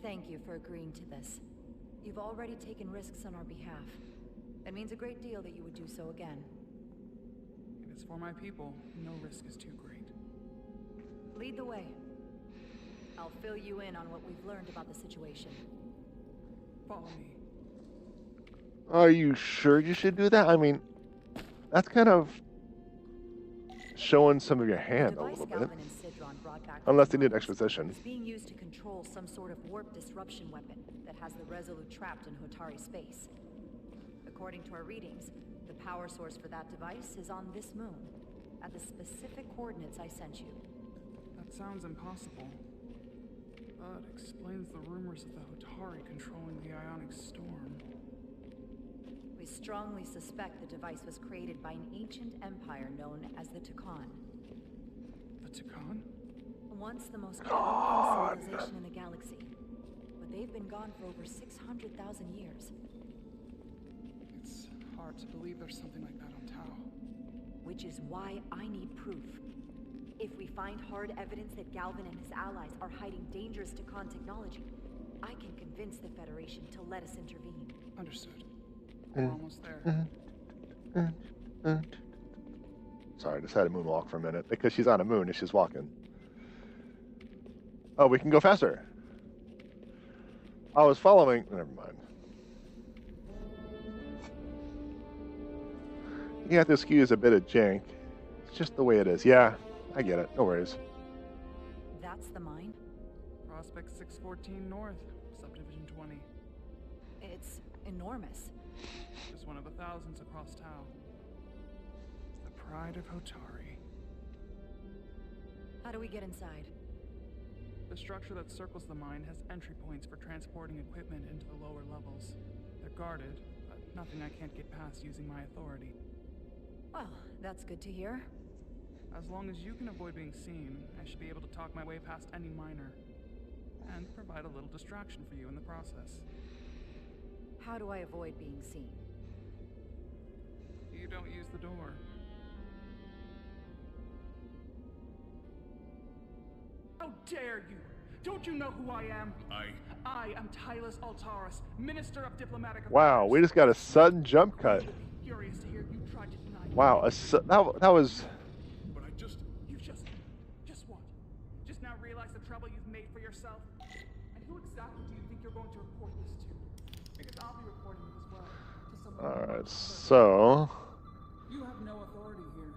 Thank you for agreeing to this. You've already taken risks on our behalf. It means a great deal that you would do so again. It is It's for my people. No risk is too great. Lead the way. I'll fill you in on what we've learned about the situation. Follow me. Are you sure you should do that? I mean, that's kind of showing some of your hand a little bit. Unless they need exposition. It's being used to control some sort of warp disruption weapon that has the Resolute trapped in Hotari space. According to our readings, the power source for that device is on this moon, at the specific coordinates I sent you. That sounds impossible. But explains the rumors of the Hotari controlling the ionic storm. We strongly suspect the device was created by an ancient empire known as the Tukan. The Tukan? Once the most powerful civilization in the galaxy. But they've been gone for over 600,000 years. It's hard to believe there's something like that on Tau. Which is why I need proof. If we find hard evidence that Galvin and his allies are hiding dangerous Tukan technology, I can convince the Federation to let us intervene. Understood. We're almost there. Sorry, I just had to moonwalk for a minute because she's on a moon and she's walking. Oh, we can go faster. I was following. Never mind. You have to excuse a bit of jank. It's just the way it is. Yeah, I get it. No worries. That's the mine? Prospect 614 North, Subdivision 20. It's enormous. Just one of the thousands across Tau. It's the pride of Hotari. How do we get inside? The structure that circles the mine has entry points for transporting equipment into the lower levels. They're guarded, but nothing I can't get past using my authority. Well, that's good to hear. As long as you can avoid being seen, I should be able to talk my way past any miner. And provide a little distraction for you in the process. How do I avoid being seen? You don't use the door. How dare you! Don't you know who I am? I am Tylus Altaris, Minister of Diplomatic Affairs. Wow, we just got a sudden jump cut. Curious to hear you tried to deny me. Wow, that was. But you just what? Just now realize the trouble you've made for yourself? And who exactly do you think you're going to report this to? Because I'll be reporting it as well to someone. All right, so. You have no authority here.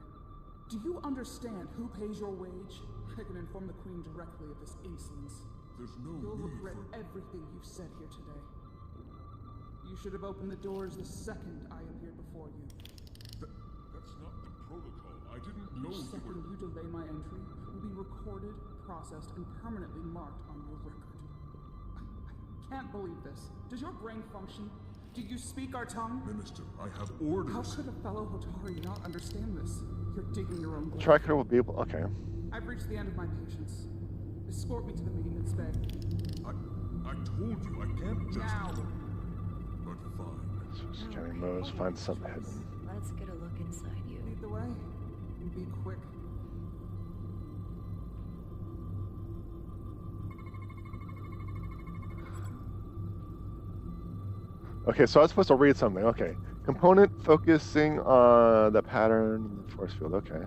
Do you understand who pays your wage? I can inform the Queen directly of this insolence. There's no You'll need regret for... everything you've said here today. You should have opened the doors the second I appeared before you. That's not the protocol. I didn't know Each second you delay my entry will be recorded, processed, and permanently marked on your record. I can't believe this. Does your brain function? Do you speak our tongue? Minister, I have orders. How could a fellow Hotari not understand this? You're digging your own grave. Tracker will be able. Okay. I've reached the end of my patience. Escort me to the maintenance bay. I told you I can't just... Now! But fine. Scanning modes, find something hidden. Let's get a look inside you. Lead the way. And be quick. Okay, so I was supposed to read something. Okay. Component focusing on the pattern of the force field. Okay.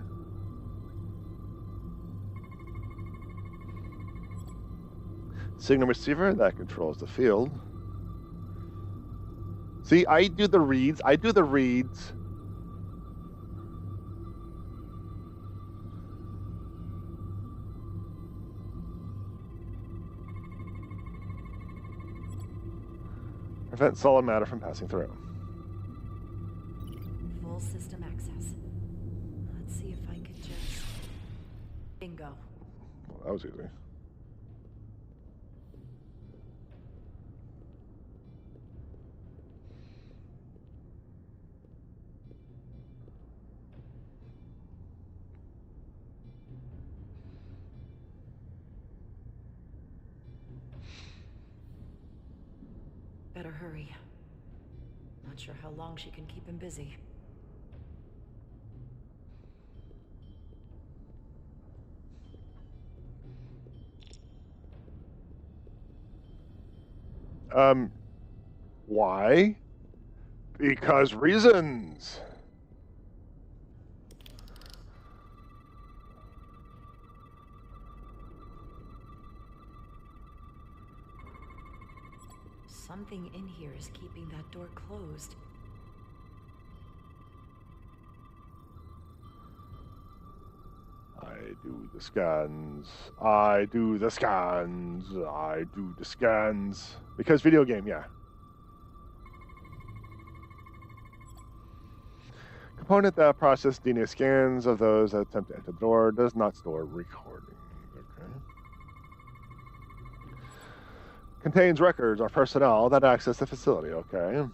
Signal receiver that controls the field. See, I do the reads. Prevent solid matter from passing through. Full system access. Let's see if I can just... Bingo. Well, that was easy. Better hurry. Not sure how long she can keep him busy. Why? Because reasons. Something in here is keeping that door closed. I do the scans. I do the scans. I do the scans. Because video game, yeah. Component that processes DNA scans of those that attempt to enter the door does not store recordings. Okay. Contains records or personnel that access the facility. Okay.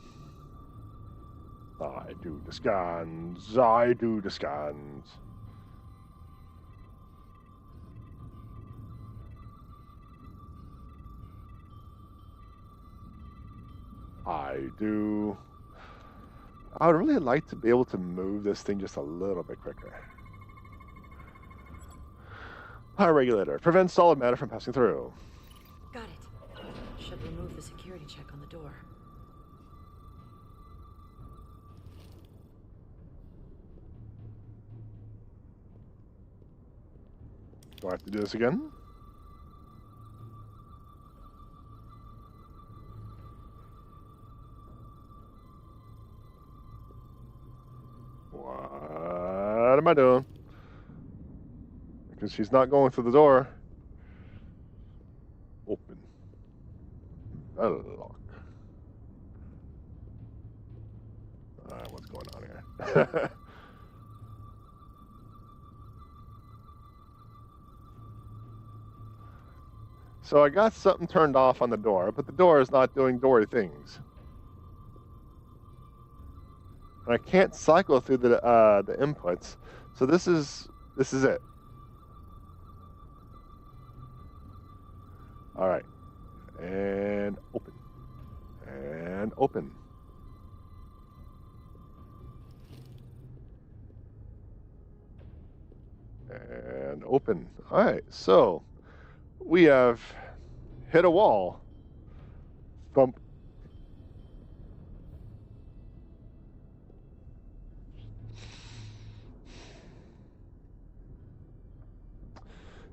I do the scans. I do the scans. I do. I would really like to be able to move this thing just a little bit quicker. Power regulator prevents solid matter from passing through. Got it. Should remove the security check on the door. Do I have to do this again? What am I doing? Because she's not going through the door. Open. Unlock. Alright, what's going on here? So I got something turned off on the door, but the door is not doing doory things. And I can't cycle through the inputs, so this is it. All right, and open, and open. And open. All right, so we have hit a wall. Thump.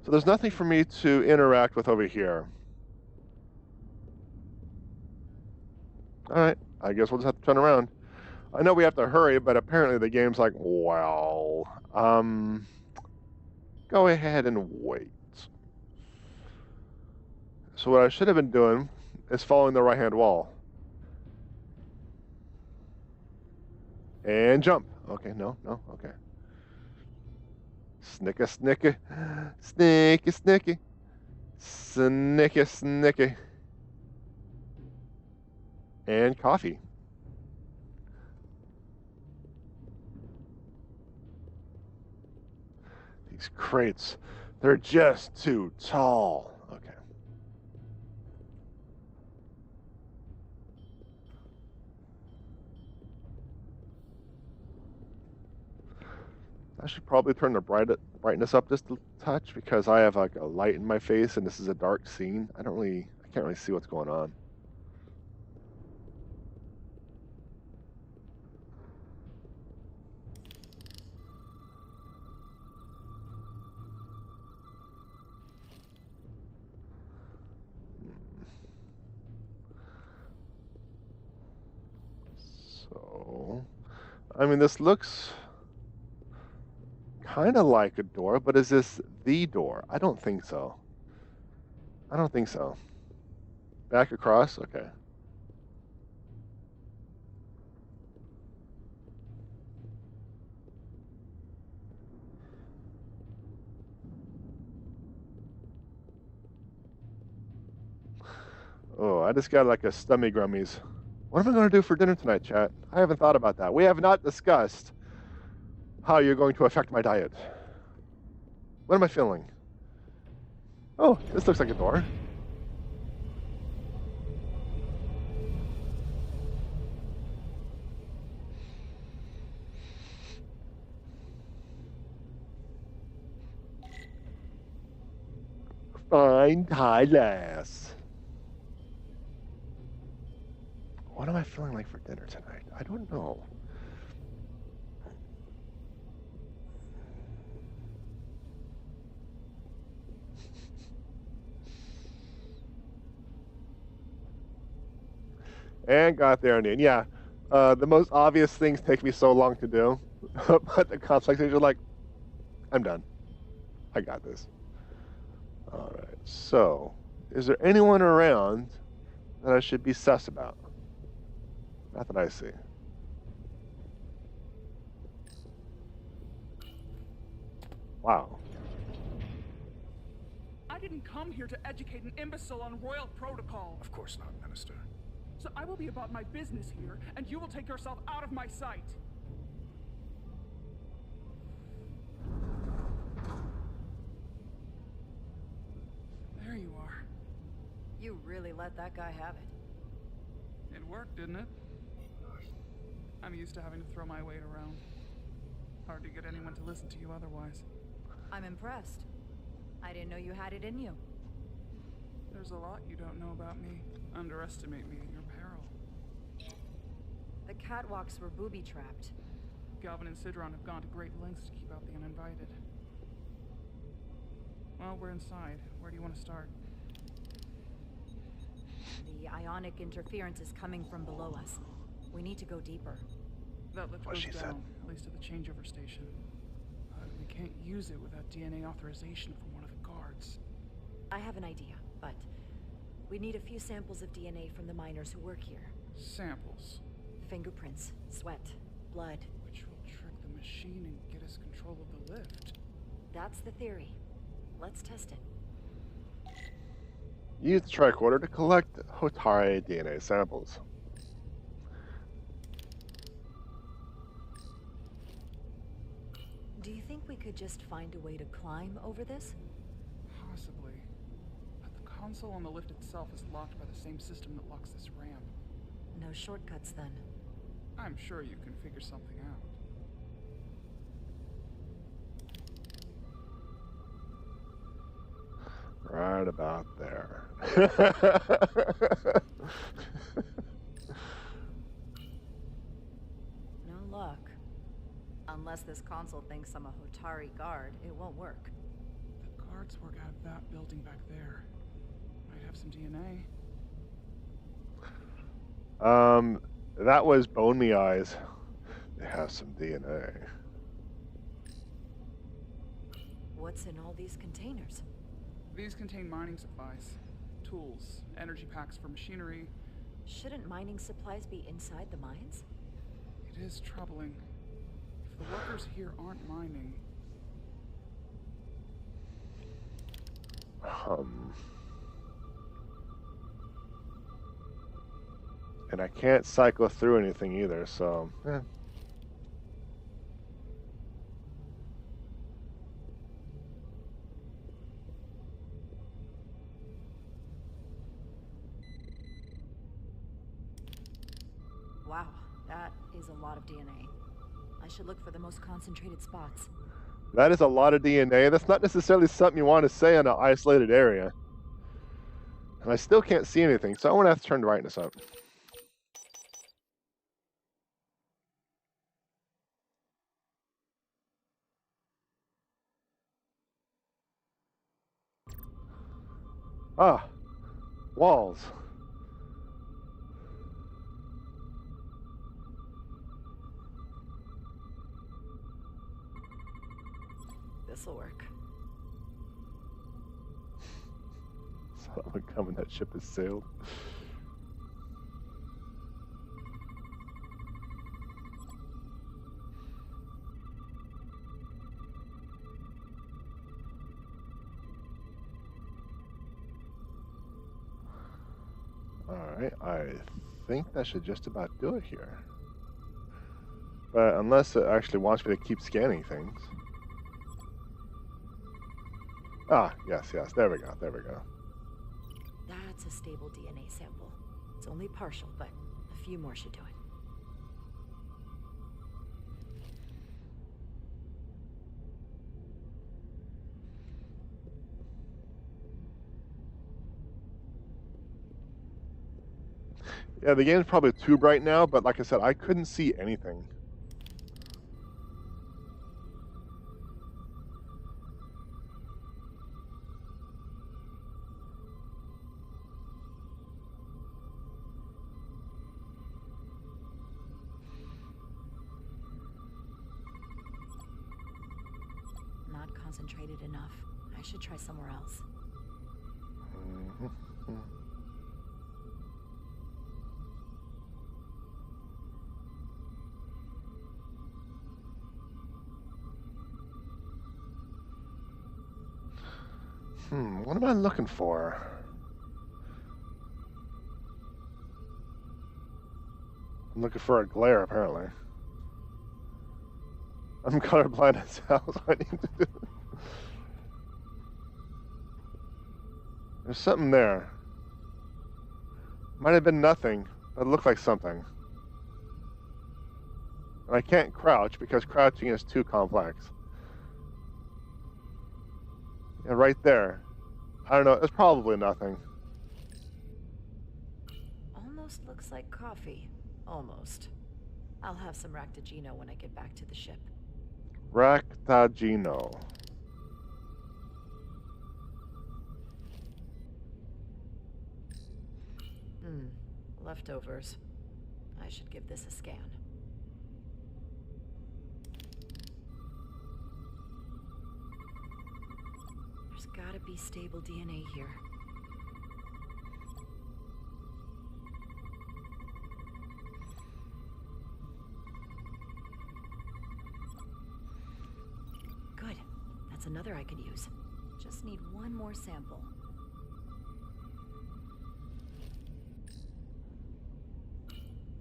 So there's nothing for me to interact with over here. All right, I guess we'll just have to turn around. I know we have to hurry, but apparently the game's like, well, go ahead and wait. So what I should have been doing is following the right-hand wall. And jump. Okay, no, okay. Snicker, snicker, snicky, snicky, snicky, snicky. And coffee. These crates, they're just too tall. Okay. I should probably turn the brightness up just a touch because I have like a light in my face and this is a dark scene. I can't really see what's going on. So, I mean, this looks kind of like a door, but is this the door? I don't think so. I don't think so. Back across? Okay. Oh, I just got like a stummy grummies. What am I going to do for dinner tonight, chat? I haven't thought about that. We have not discussed how you're going to affect my diet. What am I feeling? Oh, this looks like a door. Fine Thai lass. What am I feeling like for dinner tonight? I don't know. And got there in the end. Yeah, the most obvious things take me so long to do, but the complex things are like, I'm done. I got this. All right. So, is there anyone around that I should be sus about? Not that I see. Wow. I didn't come here to educate an imbecile on royal protocol. Of course not, Minister. So I will be about my business here, and you will take yourself out of my sight. There you are. You really let that guy have it. It worked, didn't it? I'm used to having to throw my weight around. Hard to get anyone to listen to you otherwise. I'm impressed. I didn't know you had it in you. There's a lot you don't know about me. Underestimate me at your peril. The catwalks were booby-trapped. Galvin and Sidron have gone to great lengths to keep out the uninvited. Well, we're inside. Where do you want to start? The ionic interference is coming from below us. We need to go deeper. That lift goes down, at least to the changeover station. We can't use it without DNA authorization from one of the guards. I have an idea, but we need a few samples of DNA from the miners who work here. Samples? Fingerprints, sweat, blood. Which will trick the machine and get us control of the lift. That's the theory. Let's test it. Use the tricorder to collect Hotari DNA samples. Do you think we could just find a way to climb over this? Possibly. But the console on the lift itself is locked by the same system that locks this ramp. No shortcuts then. I'm sure you can figure something out. Right about there. No luck. Unless this console thinks I'm a Hotari guard, it won't work. The guards work out of that building back there. Might have some DNA. That was Bone Me Eyes. They have some DNA. What's in all these containers? These contain mining supplies, tools, energy packs for machinery. Shouldn't mining supplies be inside the mines? It is troubling. If the workers here aren't mining... And I can't cycle through anything either, so... Wow, that is a lot of DNA. I should look for the most concentrated spots. That is a lot of DNA. That's not necessarily something you want to say in an isolated area. And I still can't see anything, so I'm going to have to turn the brightness up. Ah, walls. This'll work. Someone coming, that ship has sailed. Alright, I think that should just about do it here. But unless it actually wants me to keep scanning things. Ah, yes, there we go. That's a stable DNA sample. It's only partial, but a few more should do it. Yeah, the game's probably too bright now, but like I said, I couldn't see anything. not concentrated enough. I should try somewhere else. What am I looking for? I'm looking for a glare, apparently. I'm colorblind as hell, so I need to do. There's something there. Might have been nothing, but it looked like something. And I can't crouch because crouching is too complex. Yeah, right there. I don't know, it's probably nothing. Almost looks like coffee. Almost. I'll have some Ractagino when I get back to the ship. Ractagino. Leftovers. I should give this a scan. There's gotta be stable DNA here. Good. That's another I could use. Just need one more sample.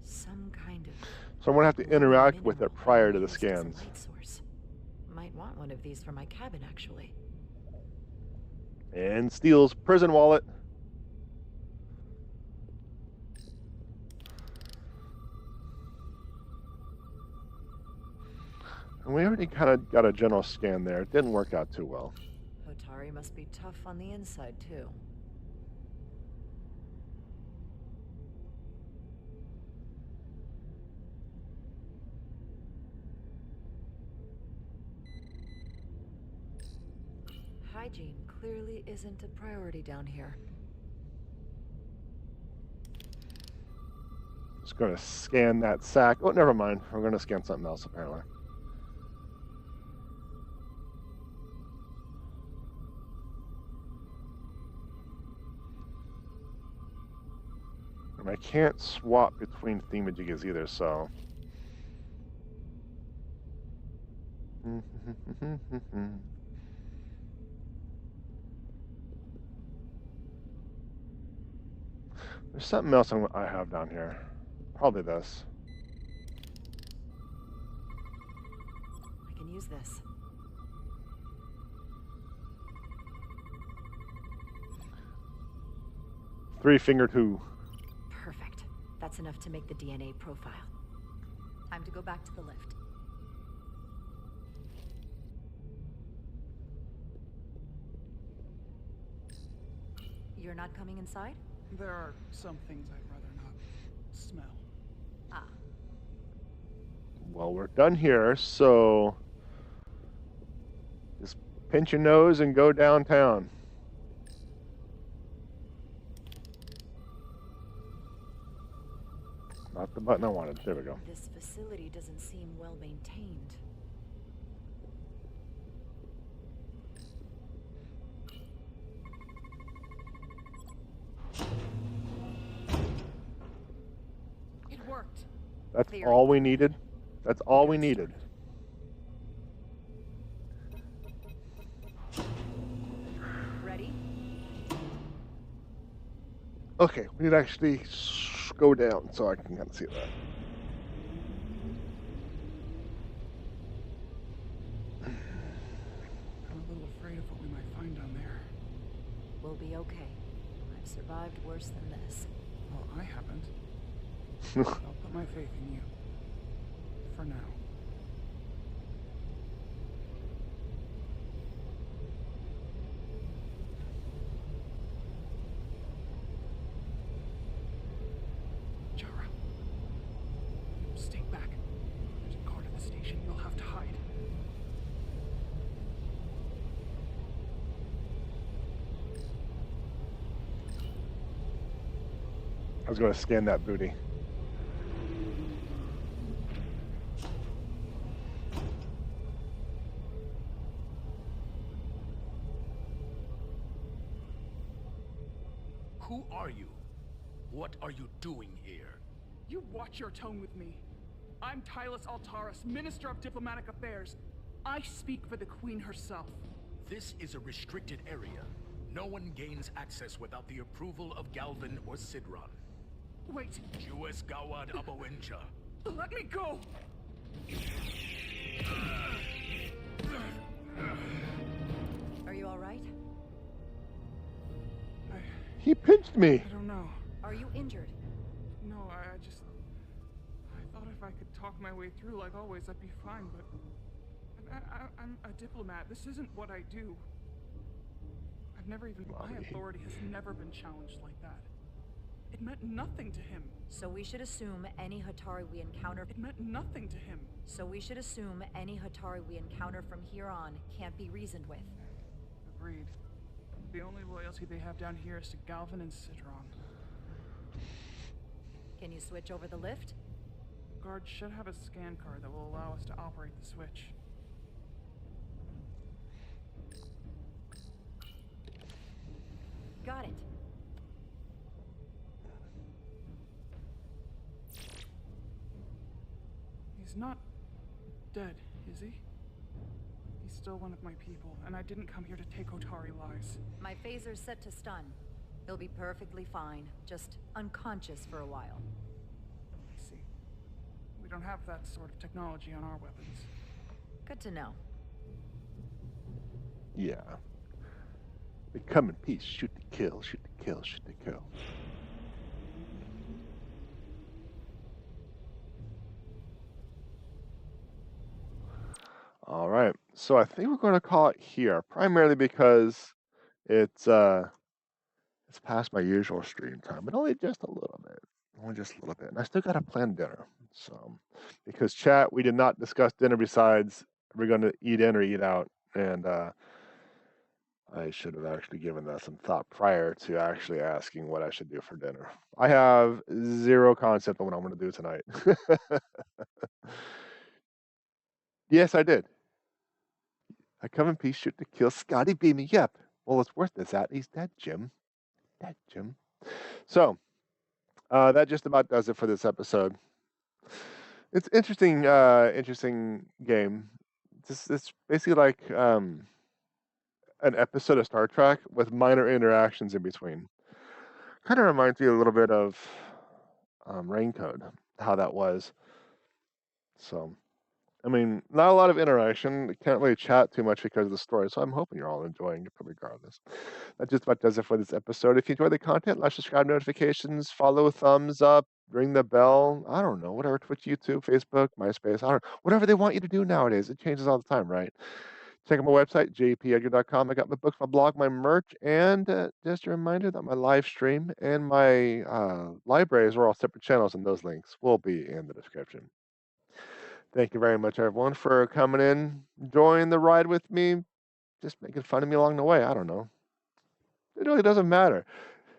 Some kind of... So I'm going to have to interact with it prior to the scans. Light source. Might want one of these for my cabin, actually. And steals prison wallet. And we already kind of got a general scan there. It didn't work out too well. Hotari must be tough on the inside, too. Hygiene clearly isn't a priority down here. Just going to scan that sack. Oh, never mind. We're going to scan something else, apparently. And I can't swap between themajigs either, so... There's something else I have down here. Probably this. I can use this. Three-fingered who? Perfect. That's enough to make the DNA profile. Time to go back to the lift. You're not coming inside? There are some things I'd rather not smell. Ah. Well, we're done here, so just pinch your nose and go downtown. Not the button I wanted. There we go. This facility doesn't seem well maintained. It worked. That's all we needed. That's all we needed. Ready? Okay, we need to actually go down so I can kind of see that. I'm a little afraid of what we might find down there. We'll be okay. I've survived worse than this. Well, I haven't. I'll put my faith in you. For now. Jara. Stay back. There's a guard at the station. You'll have to hide. I was going to scan that booty. Who are you? What are you doing here? You watch your tone with me. I'm Tylus Altaris, Minister of Diplomatic Affairs. I speak for the Queen herself. This is a restricted area. No one gains access without the approval of Galvin or Sidron. Wait. Jues Gawad Abawencha. Let me go! Are you all right? He pinched me. I don't know. Are you injured? No, I thought if I could talk my way through like always, I'd be fine, but... I'm a diplomat. This isn't what I do. I've never even... My authority has never been challenged like that. It meant nothing to him. So we should assume any Hatari we encounter... It meant nothing to him. So we should assume any Hatari we encounter from here on can't be reasoned with. Agreed. The only loyalty they have down here is to Galvin and Sidron. Can you switch over the lift? Guards should have a scan card that will allow us to operate the switch. Got it. He's not dead, is he? He's still one of my people, and I didn't come here to take Otari lives. My phaser's set to stun. He'll be perfectly fine, just unconscious for a while. I see. We don't have that sort of technology on our weapons. Good to know. Yeah. We come in peace. Shoot to kill, shoot to kill, shoot to kill. All right. So I think we're going to call it here, primarily because it's past my usual stream time, but only just a little bit. Only just a little bit. And I still got to plan dinner. So, because chat, we did not discuss dinner besides we're going to eat in or eat out. And I should have actually given that some thought prior to actually asking what I should do for dinner. I have zero concept of what I'm going to do tonight. Yes, I did. I come in peace, shoot to kill. Scotty beat me. Yep. Well, it's worth this. He's dead, Jim. Dead, Jim. So, that just about does it for this episode. It's interesting, interesting game. It's basically like an episode of Star Trek with minor interactions in between. Kind of reminds me a little bit of Raincode, how that was. So, I mean, not a lot of interaction. Can't really chat too much because of the story, so I'm hoping you're all enjoying it regardless. That just about does it for this episode. If you enjoy the content, like, subscribe, notifications, follow, thumbs up, ring the bell. I don't know, whatever, Twitch, YouTube, Facebook, MySpace, I don't know. Whatever they want you to do nowadays. It changes all the time, right? Check out my website, JPEdgar.com. I got my books, my blog, my merch, and just a reminder that my live stream and my libraries are all separate channels, and those links will be in the description. Thank you very much, everyone, for coming in, enjoying the ride with me, just making fun of me along the way. I don't know. It really doesn't matter.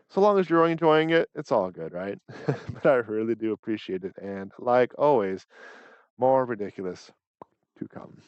So long as you're enjoying it, it's all good, right? But I really do appreciate it. And like always, more ridiculous to come.